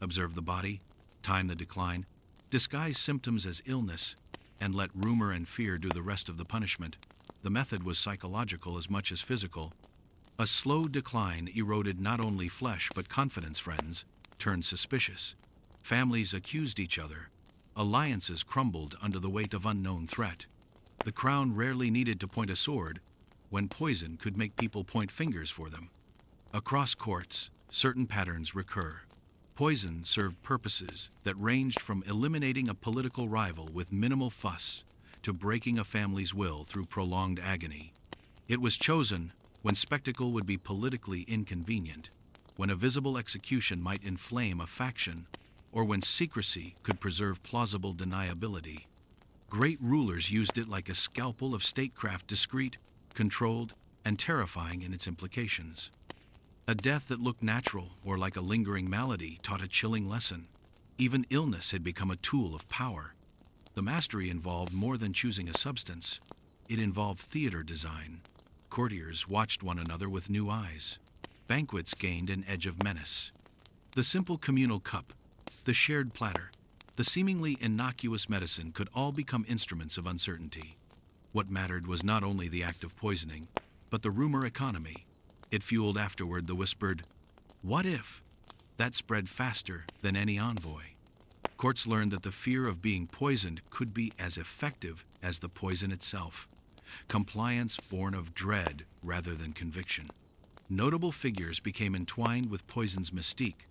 [SPEAKER 1] Observe the body, time the decline, disguise symptoms as illness, and let rumor and fear do the rest of the punishment. The method was psychological as much as physical. A slow decline eroded not only flesh but confidence. Friends turned suspicious. Families accused each other. Alliances crumbled under the weight of unknown threat. The crown rarely needed to point a sword when poison could make people point fingers for them. Across courts, certain patterns recur. Poison served purposes that ranged from eliminating a political rival with minimal fuss to breaking a family's will through prolonged agony. It was chosen when spectacle would be politically inconvenient, when a visible execution might inflame a faction, or when secrecy could preserve plausible deniability. Great rulers used it like a scalpel of statecraft, discreet, controlled, and terrifying in its implications. A death that looked natural or like a lingering malady taught a chilling lesson. Even illness had become a tool of power. The mastery involved more than choosing a substance. It involved theater design. Courtiers watched one another with new eyes. Banquets gained an edge of menace. The simple communal cup, the shared platter, the seemingly innocuous medicine could all become instruments of uncertainty. What mattered was not only the act of poisoning, but the rumor economy. It fueled afterward the whispered, What if? That spread faster than any envoy. Courts learned that the fear of being poisoned could be as effective as the poison itself. Compliance born of dread rather than conviction. Notable figures became entwined with poison's mystique.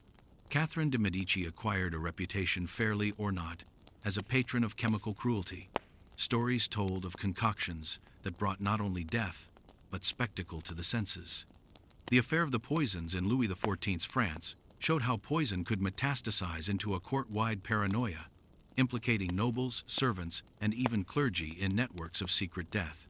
[SPEAKER 1] Catherine de' Medici acquired a reputation, fairly or not, as a patron of chemical cruelty. Stories told of concoctions that brought not only death, but spectacle to the senses. The affair of the poisons in Louis XIV's France showed how poison could metastasize into a court-wide paranoia, implicating nobles, servants, and even clergy in networks of secret death.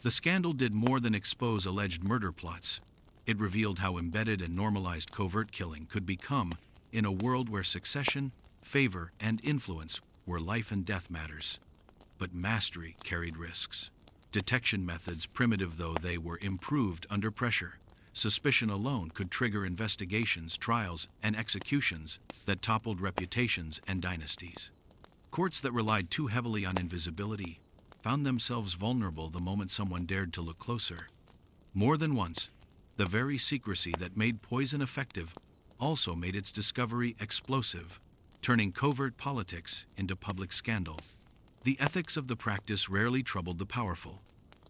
[SPEAKER 1] The scandal did more than expose alleged murder plots. It revealed how embedded and normalized covert killing could become in a world where succession, favor, and influence were life and death matters. But mastery carried risks. Detection methods, primitive though they were, improved under pressure. Suspicion alone could trigger investigations, trials, and executions that toppled reputations and dynasties. Courts that relied too heavily on invisibility found themselves vulnerable the moment someone dared to look closer. More than once, the very secrecy that made poison effective also made its discovery explosive, turning covert politics into public scandal. The ethics of the practice rarely troubled the powerful.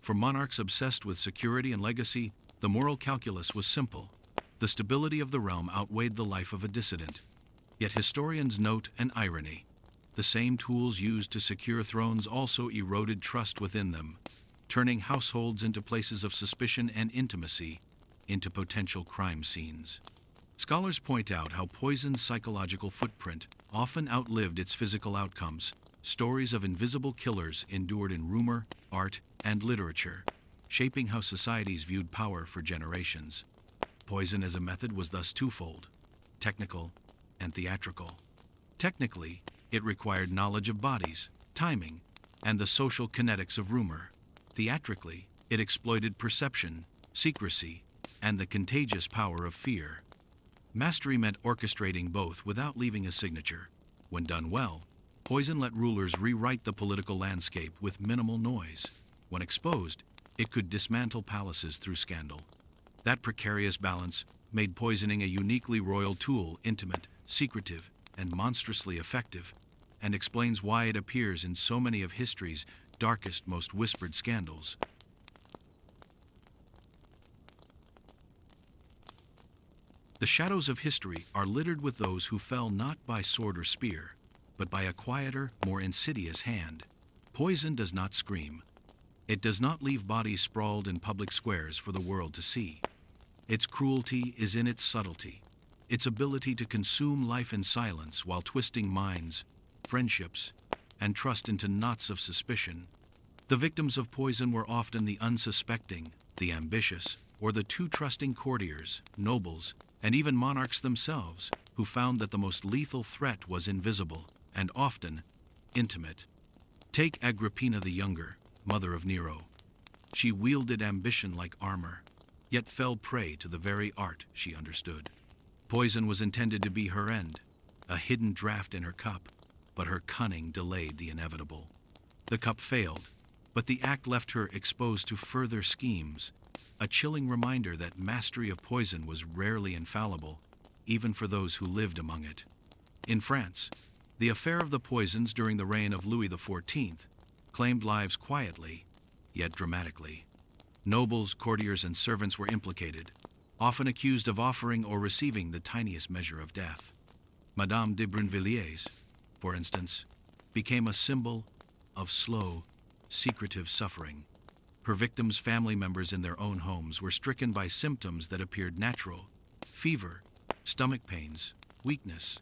[SPEAKER 1] For monarchs obsessed with security and legacy, the moral calculus was simple. The stability of the realm outweighed the life of a dissident. Yet historians note an irony. The same tools used to secure thrones also eroded trust within them, turning households into places of suspicion and intimacy into potential crime scenes. Scholars point out how poison's psychological footprint often outlived its physical outcomes. Stories of invisible killers endured in rumor, art, and literature, shaping how societies viewed power for generations. Poison as a method was thus twofold: technical and theatrical. Technically, it required knowledge of bodies, timing, and the social kinetics of rumor. Theatrically, it exploited perception, secrecy, and the contagious power of fear. Mastery meant orchestrating both without leaving a signature. When done well, poison let rulers rewrite the political landscape with minimal noise. When exposed, it could dismantle palaces through scandal. That precarious balance made poisoning a uniquely royal tool, intimate, secretive, and monstrously effective, and explains why it appears in so many of history's darkest, most whispered scandals. The shadows of history are littered with those who fell not by sword or spear, but by a quieter, more insidious hand. Poison does not scream. It does not leave bodies sprawled in public squares for the world to see. Its cruelty is in its subtlety, its ability to consume life in silence while twisting minds, friendships, and trust into knots of suspicion. The victims of poison were often the unsuspecting, the ambitious, or the too trusting courtiers, nobles, and even monarchs themselves, who found that the most lethal threat was invisible and often intimate. Take Agrippina the Younger, mother of Nero. She wielded ambition like armor, yet fell prey to the very art she understood. Poison was intended to be her end, a hidden draught in her cup, but her cunning delayed the inevitable. The cup failed, but the act left her exposed to further schemes, a chilling reminder that mastery of poison was rarely infallible, even for those who lived among it. In France, the affair of the poisons during the reign of Louis XIV claimed lives quietly, yet dramatically. Nobles, courtiers, and servants were implicated, often accused of offering or receiving the tiniest measure of death. Madame de Brinvilliers, for instance, became a symbol of slow, secretive suffering. Her victims' family members in their own homes were stricken by symptoms that appeared natural: fever, stomach pains, weakness.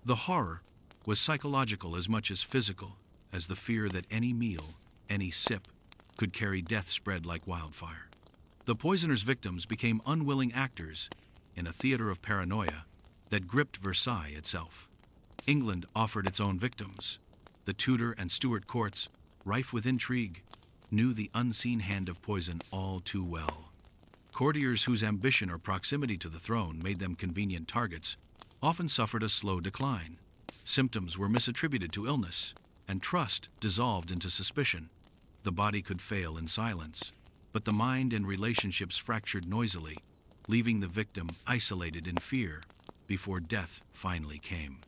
[SPEAKER 1] The horror was psychological as much as physical, as the fear that any meal, any sip, could carry death spread like wildfire. The poisoner's victims became unwilling actors in a theater of paranoia that gripped Versailles itself. England offered its own victims. The Tudor and Stuart courts, rife with intrigue, knew the unseen hand of poison all too well. Courtiers whose ambition or proximity to the throne made them convenient targets often suffered a slow decline. Symptoms were misattributed to illness, and trust dissolved into suspicion. The body could fail in silence, but the mind and relationships fractured noisily, leaving the victim isolated in fear before death finally came.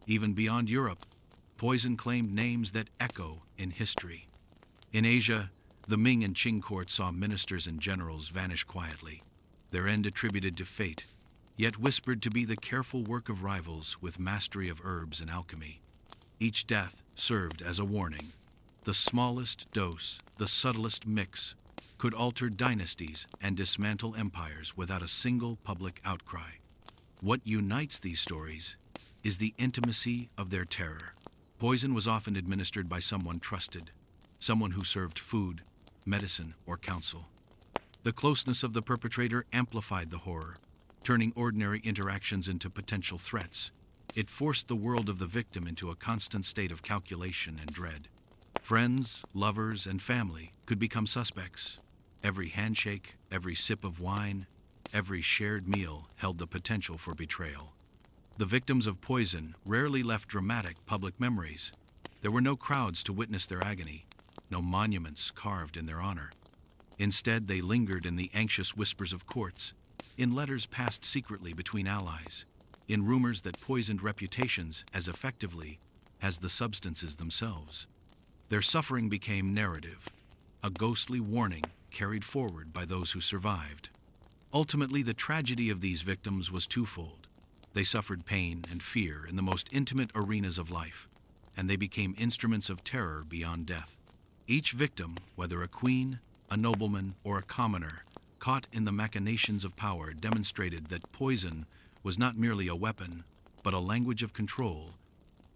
[SPEAKER 1] Even beyond Europe, poison claimed names that echo in history. In Asia, the Ming and Qing courts saw ministers and generals vanish quietly, their end attributed to fate, yet whispered to be the careful work of rivals with mastery of herbs and alchemy. Each death served as a warning. The smallest dose, the subtlest mix, could alter dynasties and dismantle empires without a single public outcry. What unites these stories is the intimacy of their terror. Poison was often administered by someone trusted, someone who served food, medicine, or counsel. The closeness of the perpetrator amplified the horror, turning ordinary interactions into potential threats. It forced the world of the victim into a constant state of calculation and dread. Friends, lovers, and family could become suspects. Every handshake, every sip of wine, every shared meal held the potential for betrayal. The victims of poison rarely left dramatic public memories. There were no crowds to witness their agony, no monuments carved in their honor. Instead, they lingered in the anxious whispers of courts, in letters passed secretly between allies, in rumors that poisoned reputations as effectively as the substances themselves. Their suffering became narrative, a ghostly warning carried forward by those who survived. Ultimately, the tragedy of these victims was twofold. They suffered pain and fear in the most intimate arenas of life, and they became instruments of terror beyond death. Each victim, whether a queen, a nobleman, or a commoner, caught in the machinations of power, demonstrated that poison was not merely a weapon, but a language of control,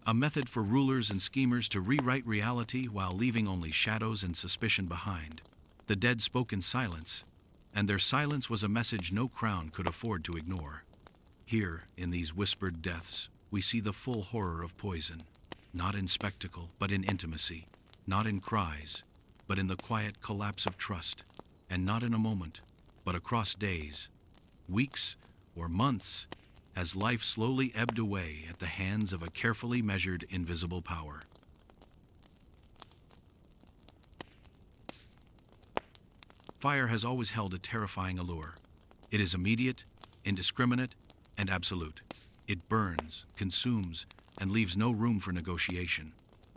[SPEAKER 1] a method for rulers and schemers to rewrite reality while leaving only shadows and suspicion behind. The dead spoke in silence, and their silence was a message no crown could afford to ignore. Here, in these whispered deaths, we see the full horror of poison, not in spectacle, but in intimacy, not in cries, but in the quiet collapse of trust, and not in a moment, but across days, weeks, or months, as life slowly ebbed away at the hands of a carefully measured invisible power. Fire has always held a terrifying allure. It is immediate, indiscriminate, and absolute. It burns, consumes, and leaves no room for negotiation.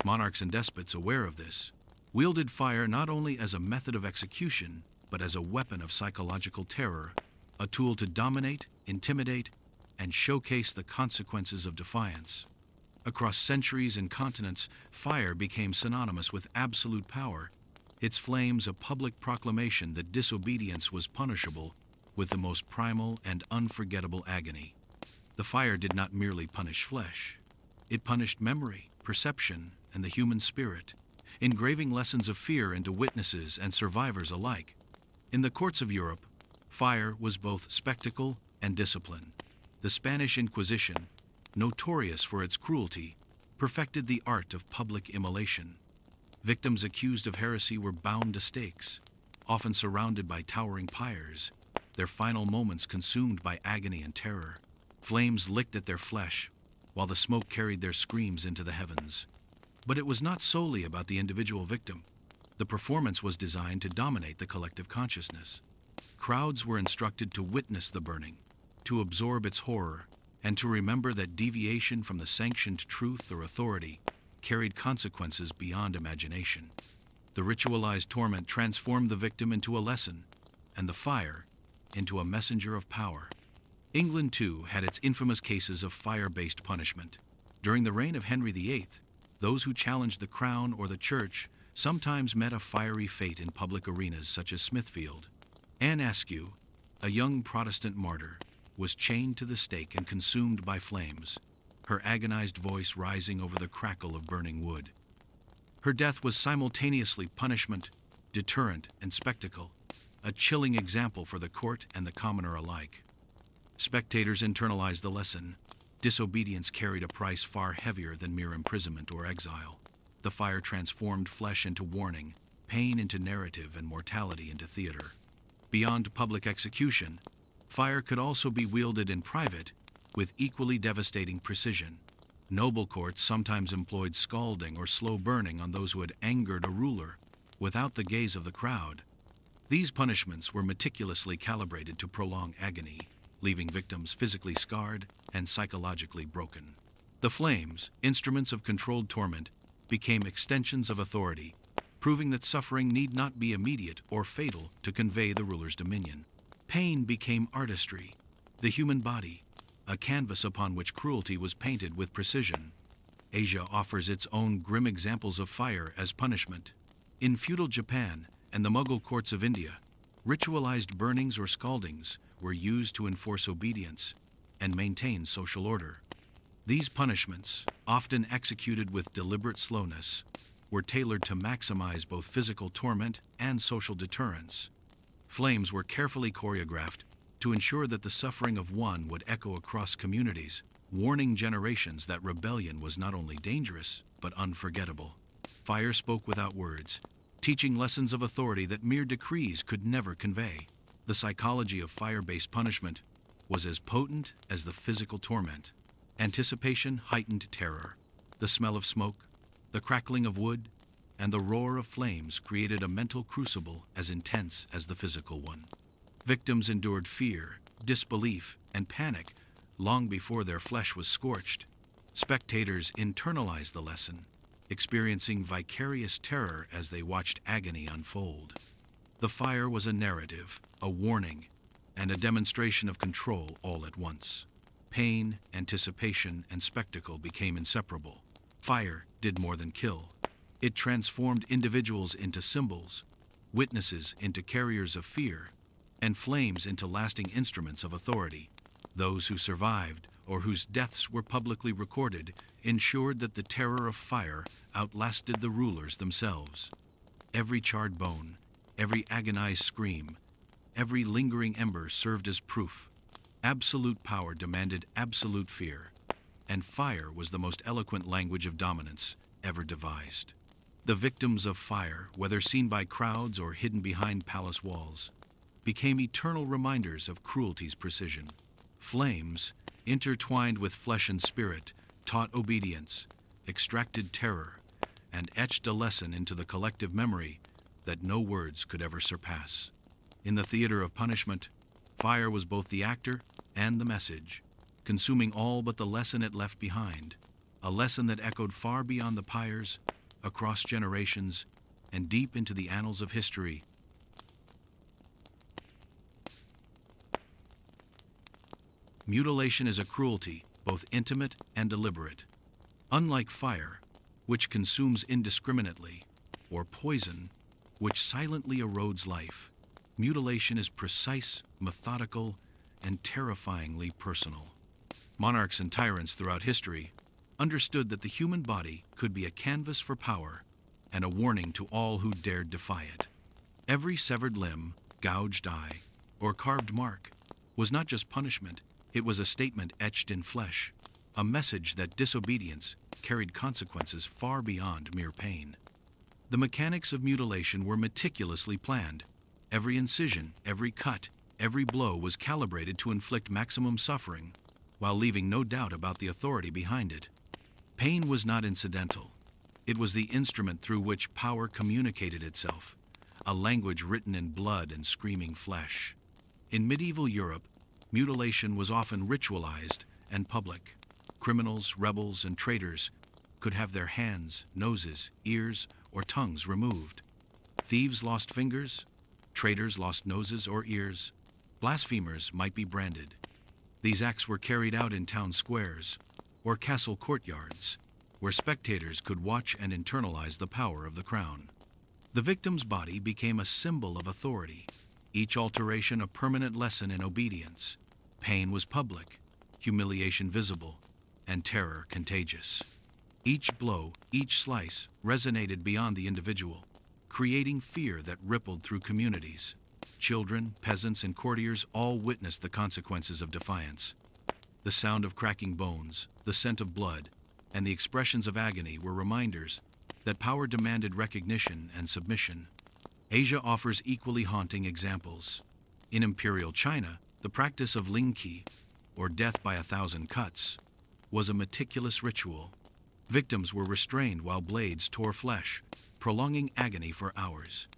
[SPEAKER 1] Monarchs and despots, aware of this, wielded fire not only as a method of execution, but as a weapon of psychological terror, a tool to dominate, intimidate, and showcase the consequences of defiance. Across centuries and continents, fire became synonymous with absolute power, its flames a public proclamation that disobedience was punishable with the most primal and unforgettable agony. The fire did not merely punish flesh. It punished memory, perception, and the human spirit, engraving lessons of fear into witnesses and survivors alike. In the courts of Europe, fire was both spectacle and discipline. The Spanish Inquisition, notorious for its cruelty, perfected the art of public immolation. Victims accused of heresy were bound to stakes, often surrounded by towering pyres, their final moments consumed by agony and terror. Flames licked at their flesh, while the smoke carried their screams into the heavens. But it was not solely about the individual victim. The performance was designed to dominate the collective consciousness. Crowds were instructed to witness the burning, to absorb its horror, and to remember that deviation from the sanctioned truth or authority carried consequences beyond imagination. The ritualized torment transformed the victim into a lesson, and the fire into a messenger of power. England, too, had its infamous cases of fire-based punishment. During the reign of Henry VIII, those who challenged the crown or the church sometimes met a fiery fate in public arenas such as Smithfield. Anne Askew, a young Protestant martyr, was chained to the stake and consumed by flames, her agonized voice rising over the crackle of burning wood. Her death was simultaneously punishment, deterrent, and spectacle, a chilling example for the court and the commoner alike. Spectators internalized the lesson. Disobedience carried a price far heavier than mere imprisonment or exile. The fire transformed flesh into warning, pain into narrative, and mortality into theater. Beyond public execution, fire could also be wielded in private with equally devastating precision. Noble courts sometimes employed scalding or slow burning on those who had angered a ruler without the gaze of the crowd. These punishments were meticulously calibrated to prolong agony, leaving victims physically scarred and psychologically broken. The flames, instruments of controlled torment, became extensions of authority, proving that suffering need not be immediate or fatal to convey the ruler's dominion. Pain became artistry, the human body, a canvas upon which cruelty was painted with precision. Asia offers its own grim examples of fire as punishment. In feudal Japan and the Mughal courts of India, ritualized burnings or scaldings were used to enforce obedience and maintain social order. These punishments, often executed with deliberate slowness, were tailored to maximize both physical torment and social deterrence. Flames were carefully choreographed to ensure that the suffering of one would echo across communities, warning generations that rebellion was not only dangerous, but unforgettable. Fire spoke without words, teaching lessons of authority that mere decrees could never convey. The psychology of fire-based punishment was as potent as the physical torment. Anticipation heightened terror. The smell of smoke, the crackling of wood, and the roar of flames created a mental crucible as intense as the physical one. Victims endured fear, disbelief, and panic long before their flesh was scorched. Spectators internalized the lesson, experiencing vicarious terror as they watched agony unfold. The fire was a narrative, a warning, and a demonstration of control all at once. Pain, anticipation, and spectacle became inseparable. Fire did more than kill. It transformed individuals into symbols, witnesses into carriers of fear, and flames into lasting instruments of authority. Those who survived, or whose deaths were publicly recorded, ensured that the terror of fire outlasted the rulers themselves. Every charred bone, every agonized scream, every lingering ember served as proof. Absolute power demanded absolute fear, and fire was the most eloquent language of dominance ever devised. The victims of fire, whether seen by crowds or hidden behind palace walls, became eternal reminders of cruelty's precision. Flames, intertwined with flesh and spirit, taught obedience, extracted terror, and etched a lesson into the collective memory that no words could ever surpass. In the theater of punishment, fire was both the actor and the message, consuming all but the lesson it left behind, a lesson that echoed far beyond the pyres, across generations, and deep into the annals of history. Mutilation is a cruelty, both intimate and deliberate. Unlike fire, which consumes indiscriminately, or poison, which silently erodes life, mutilation is precise, methodical, and terrifyingly personal. Monarchs and tyrants throughout history understood that the human body could be a canvas for power and a warning to all who dared defy it. Every severed limb, gouged eye, or carved mark was not just punishment, it was a statement etched in flesh, a message that disobedience carried consequences far beyond mere pain. The mechanics of mutilation were meticulously planned. Every incision, every cut, every blow was calibrated to inflict maximum suffering, while leaving no doubt about the authority behind it. Pain was not incidental. It was the instrument through which power communicated itself, a language written in blood and screaming flesh. In medieval Europe, mutilation was often ritualized and public. Criminals, rebels, and traitors could have their hands, noses, ears, or tongues removed. Thieves lost fingers, traitors lost noses or ears, blasphemers might be branded. These acts were carried out in town squares or castle courtyards, where spectators could watch and internalize the power of the crown. The victim's body became a symbol of authority, each alteration a permanent lesson in obedience. Pain was public, humiliation visible, and terror contagious. Each blow, each slice, resonated beyond the individual, creating fear that rippled through communities. Children, peasants, and courtiers all witnessed the consequences of defiance. The sound of cracking bones, the scent of blood, and the expressions of agony were reminders that power demanded recognition and submission. Asia offers equally haunting examples. In imperial China, the practice of lingqi, or death by 1,000 cuts, was a meticulous ritual. Victims were restrained while blades tore flesh, prolonging agony for hours.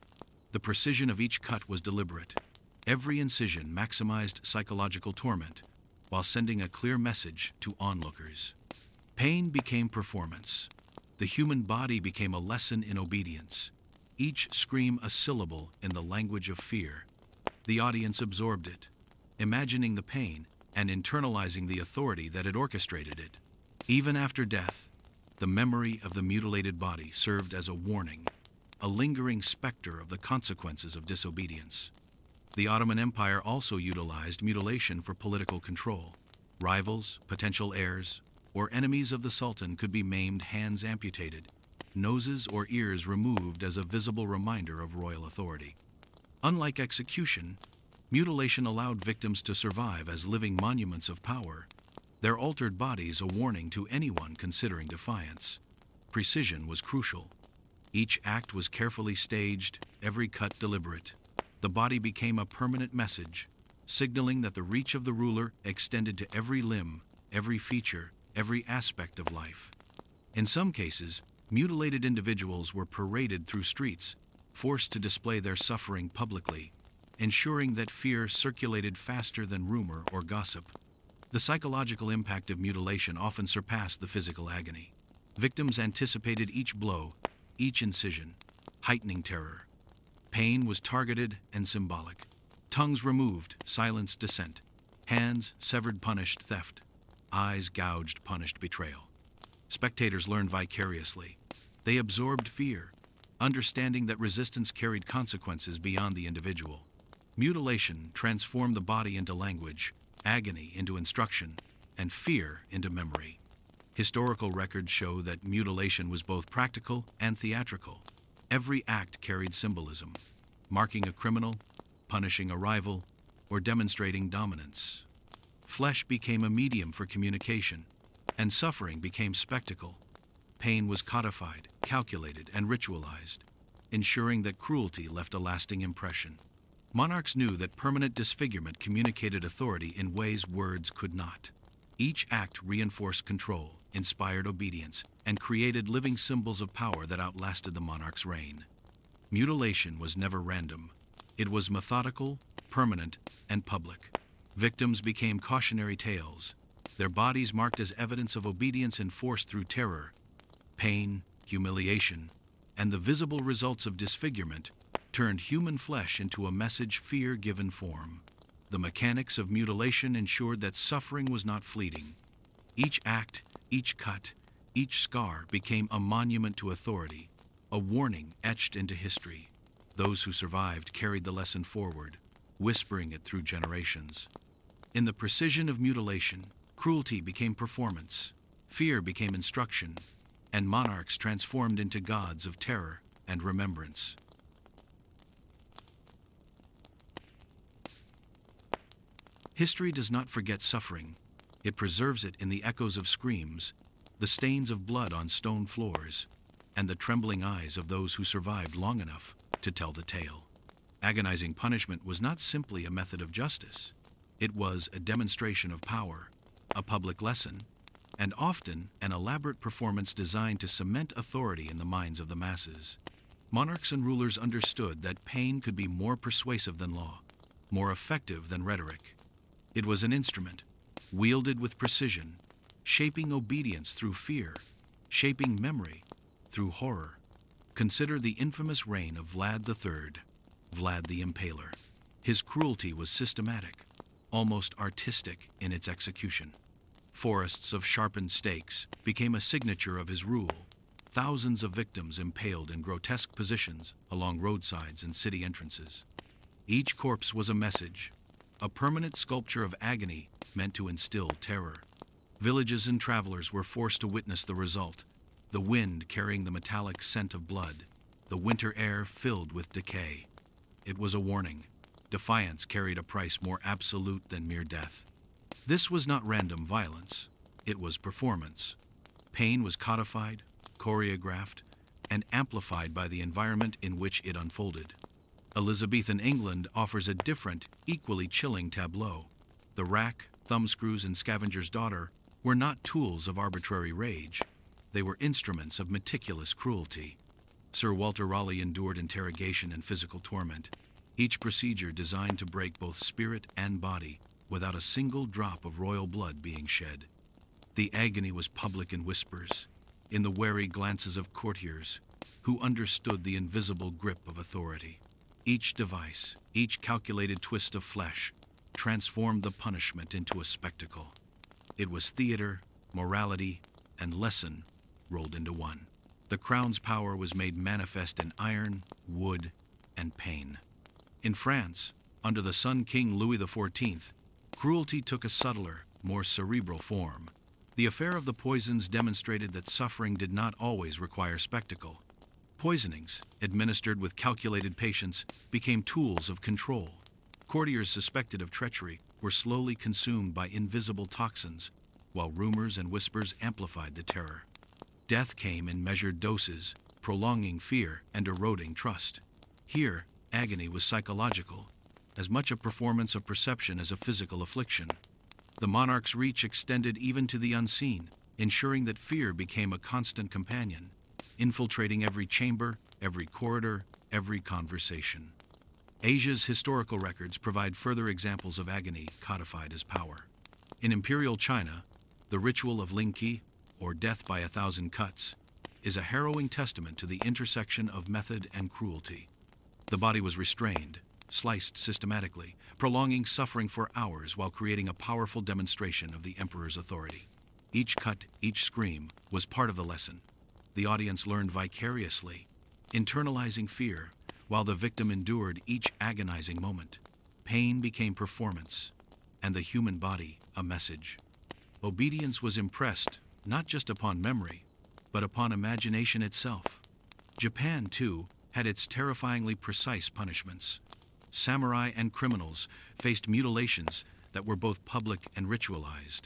[SPEAKER 1] The precision of each cut was deliberate. Every incision maximized psychological torment, while sending a clear message to onlookers. Pain became performance. The human body became a lesson in obedience, each scream a syllable in the language of fear. The audience absorbed it, imagining the pain and internalizing the authority that had orchestrated it. Even after death, the memory of the mutilated body served as a warning, a lingering specter of the consequences of disobedience. The Ottoman Empire also utilized mutilation for political control. Rivals, potential heirs, or enemies of the Sultan could be maimed, hands amputated, noses or ears removed as a visible reminder of royal authority. Unlike execution, mutilation allowed victims to survive as living monuments of power, their altered bodies a warning to anyone considering defiance. Precision was crucial. Each act was carefully staged, every cut deliberate. The body became a permanent message, signaling that the reach of the ruler extended to every limb, every feature, every aspect of life. In some cases, mutilated individuals were paraded through streets, forced to display their suffering publicly, ensuring that fear circulated faster than rumor or gossip. The psychological impact of mutilation often surpassed the physical agony. Victims anticipated each blow, each incision, heightening terror. Pain was targeted and symbolic. Tongues removed, silenced dissent. Hands severed, punished theft. Eyes gouged, punished betrayal. Spectators learned vicariously. They absorbed fear, understanding that resistance carried consequences beyond the individual. Mutilation transformed the body into language, agony into instruction, and fear into memory. Historical records show that mutilation was both practical and theatrical. Every act carried symbolism, marking a criminal, punishing a rival, or demonstrating dominance. Flesh became a medium for communication, and suffering became spectacle. Pain was codified, calculated, and ritualized, ensuring that cruelty left a lasting impression. Monarchs knew that permanent disfigurement communicated authority in ways words could not. Each act reinforced control, inspired obedience, and created living symbols of power that outlasted the monarch's reign. Mutilation was never random. It was methodical, permanent, and public. Victims became cautionary tales, their bodies marked as evidence of obedience enforced through terror. Pain, humiliation, and the visible results of disfigurement turned human flesh into a message fear-given form. The mechanics of mutilation ensured that suffering was not fleeting. Each act, each cut, each scar became a monument to authority, a warning etched into history. Those who survived carried the lesson forward, whispering it through generations. In the precision of mutilation, cruelty became performance, fear became instruction, and monarchs transformed into gods of terror and remembrance. History does not forget suffering. It preserves it in the echoes of screams, the stains of blood on stone floors, and the trembling eyes of those who survived long enough to tell the tale. Agonizing punishment was not simply a method of justice. It was a demonstration of power, a public lesson, and often an elaborate performance designed to cement authority in the minds of the masses. Monarchs and rulers understood that pain could be more persuasive than law, more effective than rhetoric. It was an instrument, wielded with precision, shaping obedience through fear, shaping memory through horror. Consider the infamous reign of Vlad III, Vlad the Impaler. His cruelty was systematic, almost artistic in its execution. Forests of sharpened stakes became a signature of his rule, thousands of victims impaled in grotesque positions along roadsides and city entrances. Each corpse was a message, a permanent sculpture of agony meant to instill terror. Villages and travelers were forced to witness the result, the wind carrying the metallic scent of blood, the winter air filled with decay. It was a warning. Defiance carried a price more absolute than mere death. This was not random violence. It was performance. Pain was codified, choreographed, and amplified by the environment in which it unfolded. Elizabethan England offers a different, equally chilling tableau. The rack, thumbscrews, and scavenger's daughter were not tools of arbitrary rage. They were instruments of meticulous cruelty. Sir Walter Raleigh endured interrogation and physical torment, each procedure designed to break both spirit and body without a single drop of royal blood being shed. The agony was public in whispers, in the wary glances of courtiers who understood the invisible grip of authority. Each device, each calculated twist of flesh, transformed the punishment into a spectacle. It was theater, morality, and lesson rolled into one. The crown's power was made manifest in iron, wood, and pain. In France, under the Sun King Louis XIV, cruelty took a subtler, more cerebral form. The affair of the poisons demonstrated that suffering did not always require spectacle. Poisonings, administered with calculated patience, became tools of control. Courtiers suspected of treachery were slowly consumed by invisible toxins, while rumors and whispers amplified the terror. Death came in measured doses, prolonging fear and eroding trust. Here, agony was psychological, as much a performance of perception as a physical affliction. The monarch's reach extended even to the unseen, ensuring that fear became a constant companion, infiltrating every chamber, every corridor, every conversation. Asia's historical records provide further examples of agony codified as power. In imperial China, the ritual of lingqi, or death by 1,000 cuts, is a harrowing testament to the intersection of method and cruelty. The body was restrained, sliced systematically, prolonging suffering for hours while creating a powerful demonstration of the emperor's authority. Each cut, each scream, was part of the lesson. The audience learned vicariously, internalizing fear, while the victim endured each agonizing moment. Pain became performance, and the human body a message. Obedience was impressed not just upon memory, but upon imagination itself. Japan, too, had its terrifyingly precise punishments. Samurai and criminals faced mutilations that were both public and ritualized.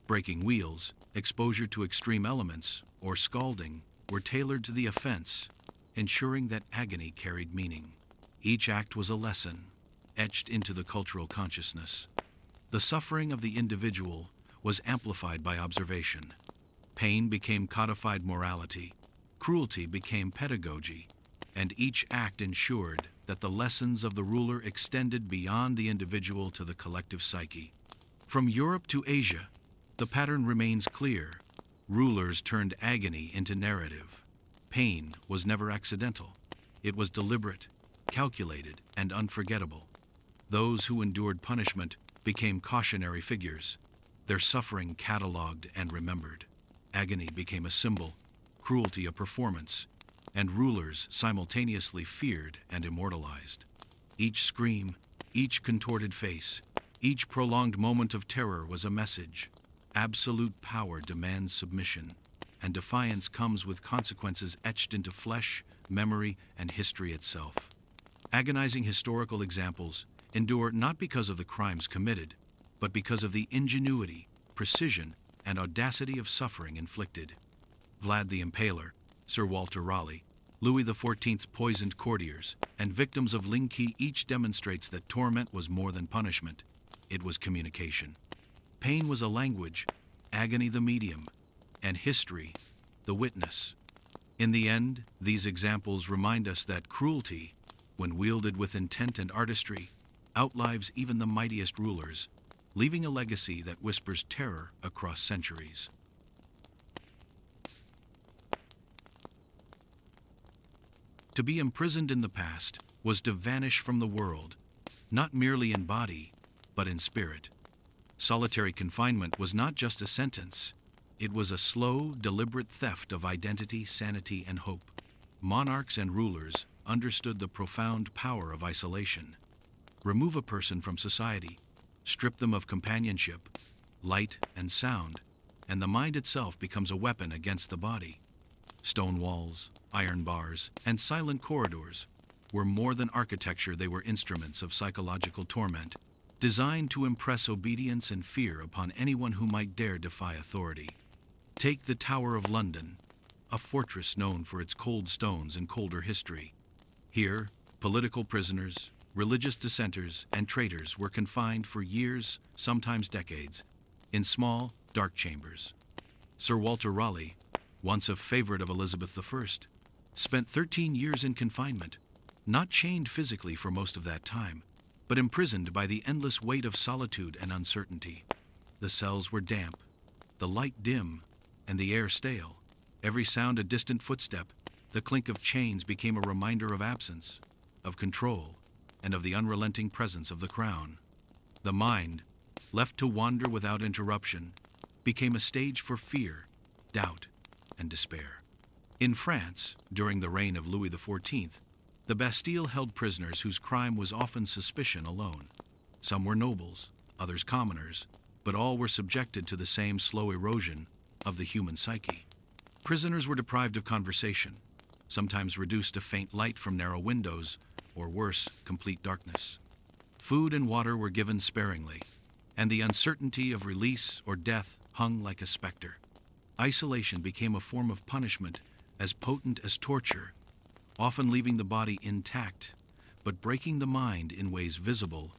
[SPEAKER 1] Breaking wheels, exposure to extreme elements, or scalding were tailored to the offense, ensuring that agony carried meaning. Each act was a lesson, etched into the cultural consciousness. The suffering of the individual was amplified by observation. Pain became codified morality, cruelty became pedagogy, and each act ensured that the lessons of the ruler extended beyond the individual to the collective psyche. From Europe to Asia, the pattern remains clear. Rulers turned agony into narrative. Pain was never accidental. It was deliberate, calculated, and unforgettable. Those who endured punishment became cautionary figures, their suffering cataloged and remembered. Agony became a symbol, cruelty a performance, and rulers simultaneously feared and immortalized. Each scream, each contorted face, each prolonged moment of terror was a message. Absolute power demands submission, and defiance comes with consequences etched into flesh, memory, and history itself. Agonizing historical examples endure not because of the crimes committed, but because of the ingenuity, precision, and audacity of suffering inflicted. Vlad the Impaler, Sir Walter Raleigh, Louis XIV's poisoned courtiers, and victims of lingqi each demonstrates that torment was more than punishment. It was communication. Pain was a language, agony the medium, and history the witness. In the end, these examples remind us that cruelty, when wielded with intent and artistry, outlives even the mightiest rulers, leaving a legacy that whispers terror across centuries. To be imprisoned in the past was to vanish from the world, not merely in body, but in spirit. Solitary confinement was not just a sentence. It was a slow, deliberate theft of identity, sanity, and hope. Monarchs and rulers understood the profound power of isolation. Remove a person from society, strip them of companionship, light, and sound, and the mind itself becomes a weapon against the body. Stone walls, iron bars, and silent corridors were more than architecture, they were instruments of psychological torment, designed to impress obedience and fear upon anyone who might dare defy authority. Take the Tower of London, a fortress known for its cold stones and colder history. Here, political prisoners, religious dissenters, and traitors were confined for years, sometimes decades, in small, dark chambers. Sir Walter Raleigh, once a favorite of Elizabeth I, spent 13 years in confinement, not chained physically for most of that time, but imprisoned by the endless weight of solitude and uncertainty. The cells were damp, the light dim, and the air stale. Every sound a distant footstep, the clink of chains became a reminder of absence, of control, and of the unrelenting presence of the crown. The mind, left to wander without interruption, became a stage for fear, doubt, and despair. In France, during the reign of Louis XIV, the Bastille held prisoners whose crime was often suspicion alone. Some were nobles, others commoners, but all were subjected to the same slow erosion of the human psyche. Prisoners were deprived of conversation, sometimes reduced to faint light from narrow windows, or worse, complete darkness. Food and water were given sparingly, and the uncertainty of release or death hung like a specter. Isolation became a form of punishment as potent as torture, often leaving the body intact, but breaking the mind in ways visible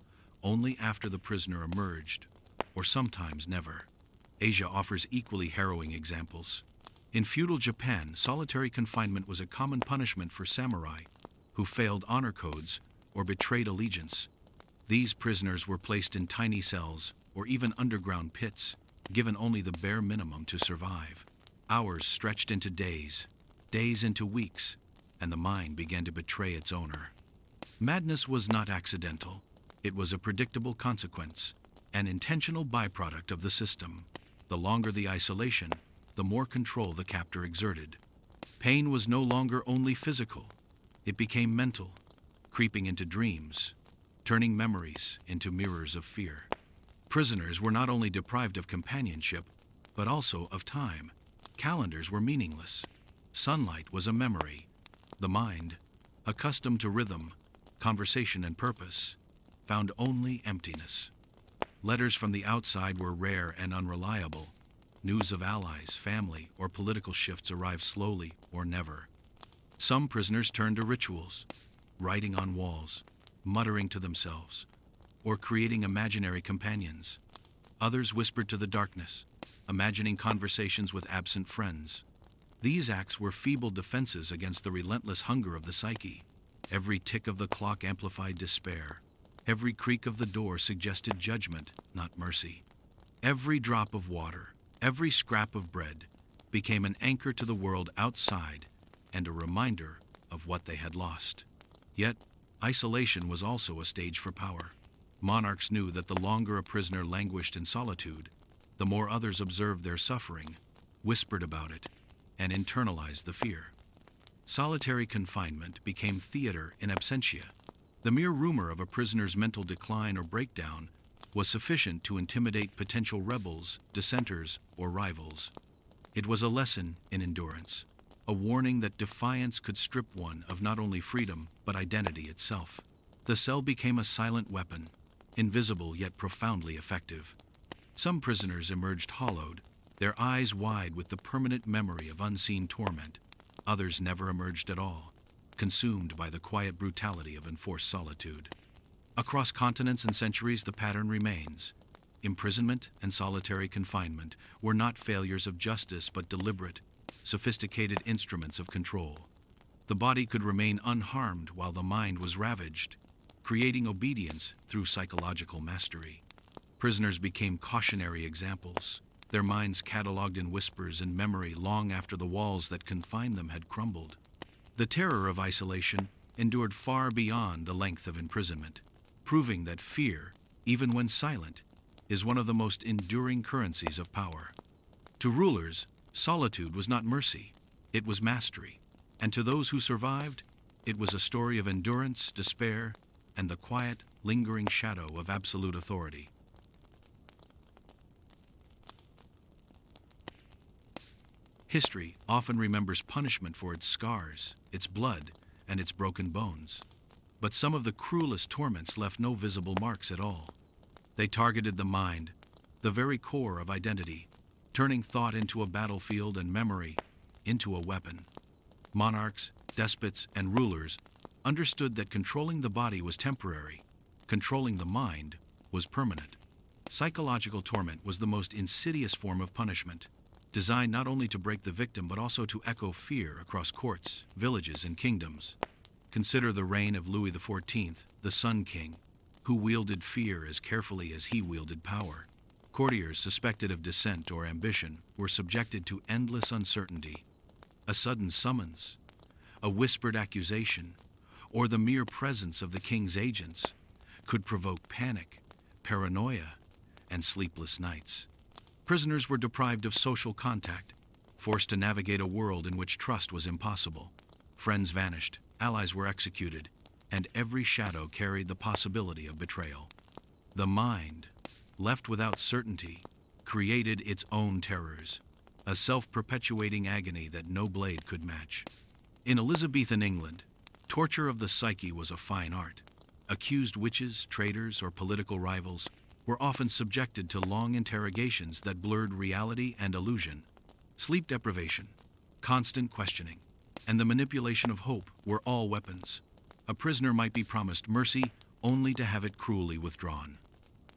[SPEAKER 1] only after the prisoner emerged, or sometimes never. Asia offers equally harrowing examples. In feudal Japan, solitary confinement was a common punishment for samurai who failed honor codes or betrayed allegiance. These prisoners were placed in tiny cells or even underground pits, given only the bare minimum to survive. Hours stretched into days, days into weeks, and the mind began to betray its owner. Madness was not accidental. It was a predictable consequence, an intentional byproduct of the system. The longer the isolation, the more control the captor exerted. Pain was no longer only physical. It became mental, creeping into dreams, turning memories into mirrors of fear. Prisoners were not only deprived of companionship, but also of time. Calendars were meaningless. Sunlight was a memory. The mind, accustomed to rhythm, conversation, and purpose, found only emptiness. Letters from the outside were rare and unreliable. News of allies, family, or political shifts arrived slowly or never. Some prisoners turned to rituals, writing on walls, muttering to themselves, or creating imaginary companions. Others whispered to the darkness, imagining conversations with absent friends. These acts were feeble defenses against the relentless hunger of the psyche. Every tick of the clock amplified despair. Every creak of the door suggested judgment, not mercy. Every drop of water, every scrap of bread, became an anchor to the world outside and a reminder of what they had lost. Yet, isolation was also a stage for power. Monarchs knew that the longer a prisoner languished in solitude, the more others observed their suffering, whispered about it, and internalized the fear. Solitary confinement became theater in absentia. The mere rumor of a prisoner's mental decline or breakdown was sufficient to intimidate potential rebels, dissenters, or rivals. It was a lesson in endurance, a warning that defiance could strip one of not only freedom, but identity itself. The cell became a silent weapon, invisible yet profoundly effective. Some prisoners emerged hollowed, their eyes wide with the permanent memory of unseen torment. Others never emerged at all, consumed by the quiet brutality of enforced solitude. Across continents and centuries, the pattern remains. Imprisonment and solitary confinement were not failures of justice, but deliberate, sophisticated instruments of control. The body could remain unharmed while the mind was ravaged, creating obedience through psychological mastery. Prisoners became cautionary examples, their minds catalogued in whispers and memory long after the walls that confined them had crumbled. The terror of isolation endured far beyond the length of imprisonment, proving that fear, even when silent, is one of the most enduring currencies of power. To rulers, solitude was not mercy, it was mastery, and to those who survived, it was a story of endurance, despair, and the quiet, lingering shadow of absolute authority. History often remembers punishment for its scars, its blood, and its broken bones. But some of the cruelest torments left no visible marks at all. They targeted the mind, the very core of identity, turning thought into a battlefield and memory into a weapon. Monarchs, despots, and rulers understood that controlling the body was temporary, controlling the mind was permanent. Psychological torment was the most insidious form of punishment. designed not only to break the victim but also to echo fear across courts, villages, and kingdoms. Consider the reign of Louis XIV, the Sun King, who wielded fear as carefully as he wielded power. Courtiers suspected of dissent or ambition were subjected to endless uncertainty. A sudden summons, a whispered accusation, or the mere presence of the king's agents could provoke panic, paranoia, and sleepless nights. Prisoners were deprived of social contact, forced to navigate a world in which trust was impossible. Friends vanished, allies were executed, and every shadow carried the possibility of betrayal. The mind, left without certainty, created its own terrors, a self-perpetuating agony that no blade could match. In Elizabethan England, torture of the psyche was a fine art. Accused witches, traitors, or political rivals were often subjected to long interrogations that blurred reality and illusion. Sleep deprivation, constant questioning, and the manipulation of hope were all weapons. A prisoner might be promised mercy only to have it cruelly withdrawn.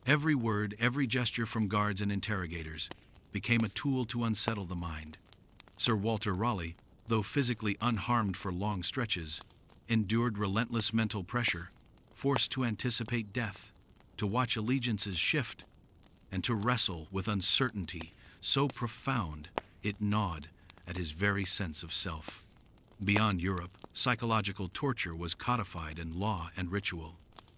[SPEAKER 1] Every word, every gesture from guards and interrogators became a tool to unsettle the mind. Sir Walter Raleigh, though physically unharmed for long stretches, endured relentless mental pressure, forced to anticipate death, to watch allegiances shift, and to wrestle with uncertainty so profound it gnawed at his very sense of self. Beyond Europe, psychological torture was codified in law and ritual.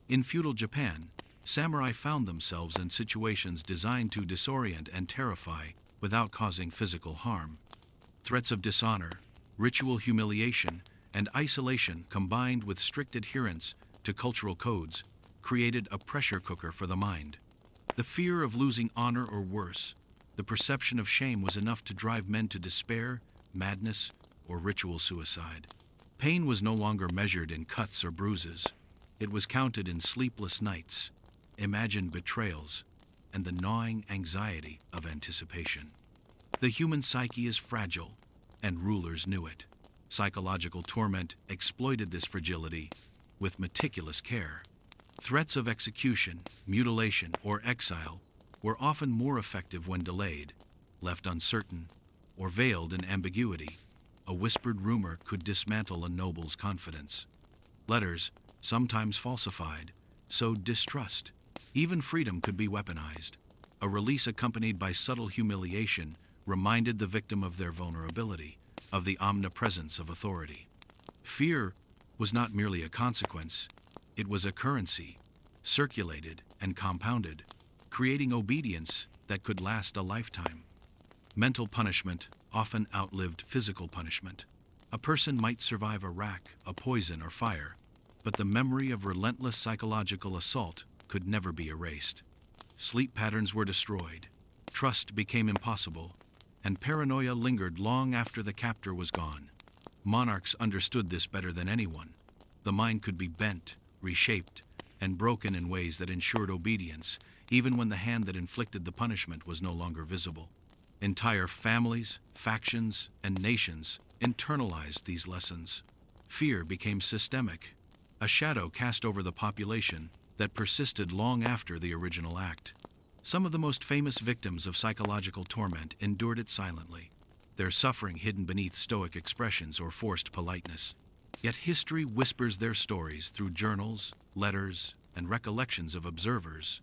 [SPEAKER 1] In feudal Japan, samurai found themselves in situations designed to disorient and terrify without causing physical harm. Threats of dishonor, ritual humiliation, and isolation combined with strict adherence to cultural codes created a pressure cooker for the mind. The fear of losing honor or worse, the perception of shame was enough to drive men to despair, madness, or ritual suicide. Pain was no longer measured in cuts or bruises. It was counted in sleepless nights, imagined betrayals, and the gnawing anxiety of anticipation. The human psyche is fragile, and rulers knew it. Psychological torment exploited this fragility with meticulous care. Threats of execution, mutilation, or exile were often more effective when delayed, left uncertain, or veiled in ambiguity. A whispered rumor could dismantle a noble's confidence. Letters, sometimes falsified, sowed distrust. Even freedom could be weaponized. A release accompanied by subtle humiliation reminded the victim of their vulnerability, of the omnipresence of authority. Fear was not merely a consequence, it was a currency, circulated and compounded, creating obedience that could last a lifetime. Mental punishment often outlived physical punishment. A person might survive a rack, a poison, or fire, but the memory of relentless psychological assault could never be erased. Sleep patterns were destroyed, trust became impossible, and paranoia lingered long after the captor was gone. Monarchs understood this better than anyone. The mind could be bent, reshaped, and broken in ways that ensured obedience, even when the hand that inflicted the punishment was no longer visible. Entire families, factions, and nations internalized these lessons. Fear became systemic, a shadow cast over the population that persisted long after the original act. Some of the most famous victims of psychological torment endured it silently, their suffering hidden beneath stoic expressions or forced politeness. Yet history whispers their stories through journals, letters, and recollections of observers.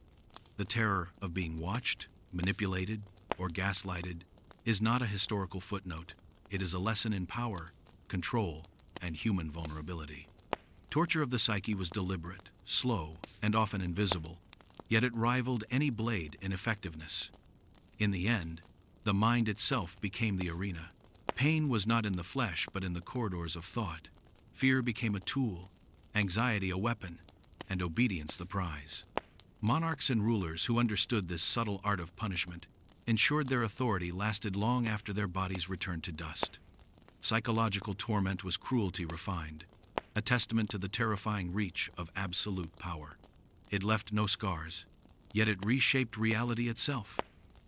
[SPEAKER 1] The terror of being watched, manipulated, or gaslighted is not a historical footnote. It is a lesson in power, control, and human vulnerability. Torture of the psyche was deliberate, slow, and often invisible, yet it rivaled any blade in effectiveness. In the end, the mind itself became the arena. Pain was not in the flesh, but in the corridors of thought. Fear became a tool, anxiety a weapon, and obedience the prize. Monarchs and rulers who understood this subtle art of punishment ensured their authority lasted long after their bodies returned to dust. Psychological torment was cruelty refined, a testament to the terrifying reach of absolute power. It left no scars, yet it reshaped reality itself,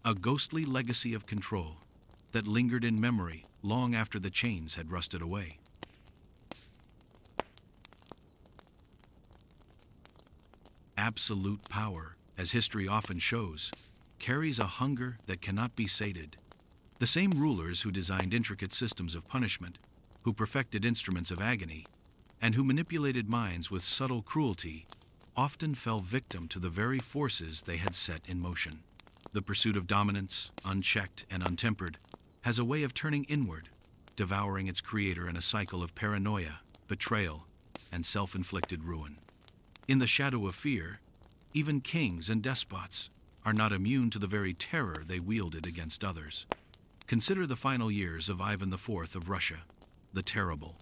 [SPEAKER 1] a ghostly legacy of control that lingered in memory long after the chains had rusted away. Absolute power, as history often shows, carries a hunger that cannot be sated. The same rulers who designed intricate systems of punishment, who perfected instruments of agony, and who manipulated minds with subtle cruelty, often fell victim to the very forces they had set in motion. The pursuit of dominance, unchecked and untempered, has a way of turning inward, devouring its creator in a cycle of paranoia, betrayal, and self-inflicted ruin. In the shadow of fear, even kings and despots are not immune to the very terror they wielded against others. Consider the final years of Ivan IV of Russia, the Terrible.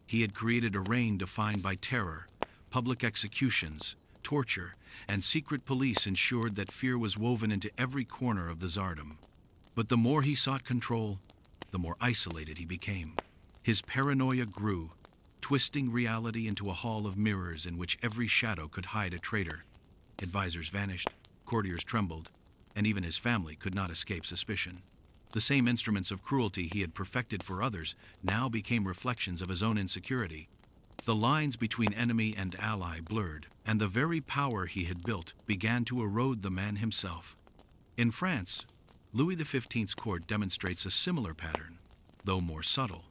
[SPEAKER 1] He had created a reign defined by terror, public executions, torture, and secret police ensured that fear was woven into every corner of the Tsardom. But the more he sought control, the more isolated he became. His paranoia grew, twisting reality into a hall of mirrors in which every shadow could hide a traitor. Advisors vanished, courtiers trembled, and even his family could not escape suspicion. The same instruments of cruelty he had perfected for others now became reflections of his own insecurity. The lines between enemy and ally blurred, and the very power he had built began to erode the man himself. In France, Louis XV's court demonstrates a similar pattern, though more subtle.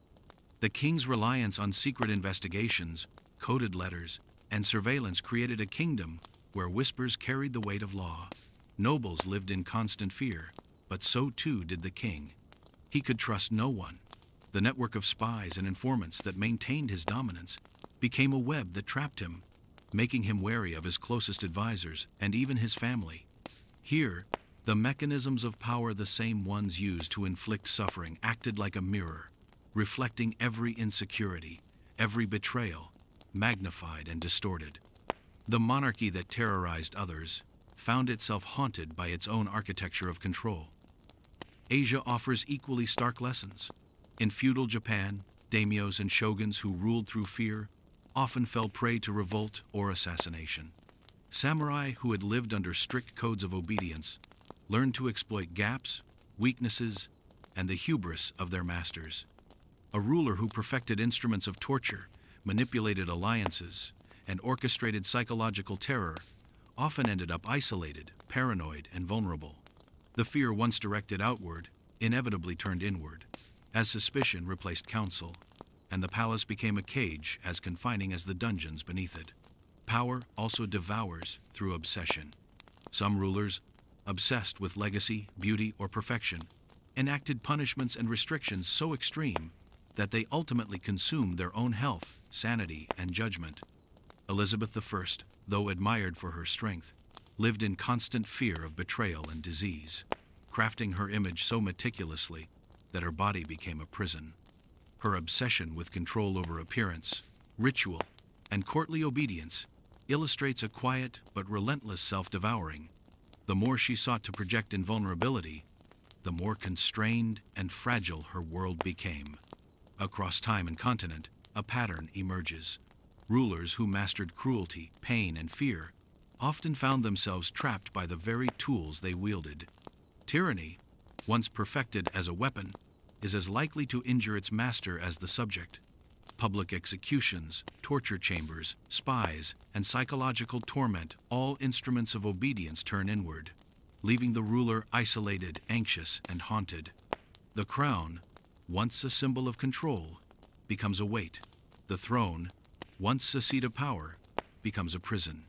[SPEAKER 1] The king's reliance on secret investigations, coded letters, and surveillance created a kingdom where whispers carried the weight of law. Nobles lived in constant fear, but so too did the king. He could trust no one. The network of spies and informants that maintained his dominance became a web that trapped him, making him wary of his closest advisors and even his family. Here, the mechanisms of power, the same ones used to inflict suffering, acted like a mirror, reflecting every insecurity, every betrayal, magnified and distorted. The monarchy that terrorized others found itself haunted by its own architecture of control. Asia offers equally stark lessons. In feudal Japan, daimyos and shoguns who ruled through fear often fell prey to revolt or assassination. Samurai who had lived under strict codes of obedience learned to exploit gaps, weaknesses, and the hubris of their masters. A ruler who perfected instruments of torture, manipulated alliances, and orchestrated psychological terror often ended up isolated, paranoid, and vulnerable. The fear once directed outward inevitably turned inward, as suspicion replaced counsel, and the palace became a cage as confining as the dungeons beneath it. Power also devours through obsession. Some rulers, obsessed with legacy, beauty, or perfection, enacted punishments and restrictions so extreme that they ultimately consumed their own health, sanity, and judgment. Elizabeth I, though admired for her strength, lived in constant fear of betrayal and disease, crafting her image so meticulously that her body became a prison. Her obsession with control over appearance, ritual, and courtly obedience illustrates a quiet but relentless self-devouring. The more she sought to project invulnerability, the more constrained and fragile her world became. Across time and continent, a pattern emerges. Rulers who mastered cruelty, pain, and fear often found themselves trapped by the very tools they wielded. Tyranny, once perfected as a weapon, is as likely to injure its master as the subject. Public executions, torture chambers, spies, and psychological torment, all instruments of obedience, turn inward, leaving the ruler isolated, anxious, and haunted. The crown, once a symbol of control, becomes a weight. The throne, once a seat of power, becomes a prison.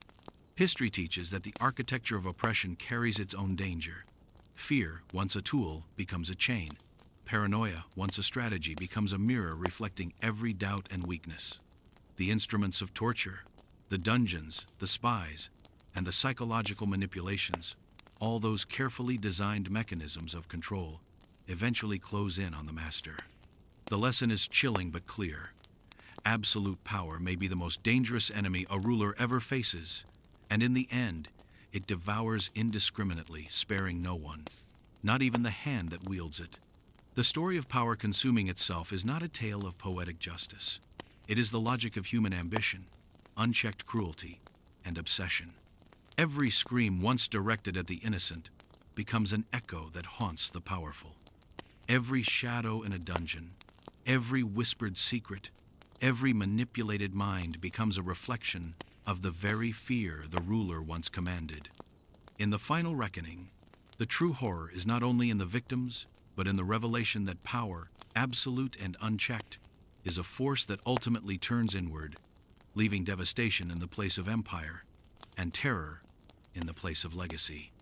[SPEAKER 1] History teaches that the architecture of oppression carries its own danger. Fear, once a tool, becomes a chain. Paranoia, once a strategy, becomes a mirror reflecting every doubt and weakness. The instruments of torture, the dungeons, the spies, and the psychological manipulations, all those carefully designed mechanisms of control, eventually close in on the master. The lesson is chilling but clear. Absolute power may be the most dangerous enemy a ruler ever faces, and in the end, it devours indiscriminately, sparing no one, not even the hand that wields it. The story of power consuming itself is not a tale of poetic justice. It is the logic of human ambition, unchecked cruelty, and obsession. Every scream once directed at the innocent becomes an echo that haunts the powerful. Every shadow in a dungeon, every whispered secret, every manipulated mind becomes a reflection of the very fear the ruler once commanded. In the final reckoning, the true horror is not only in the victims, but in the revelation that power, absolute and unchecked, is a force that ultimately turns inward, leaving devastation in the place of empire, and terror in the place of legacy.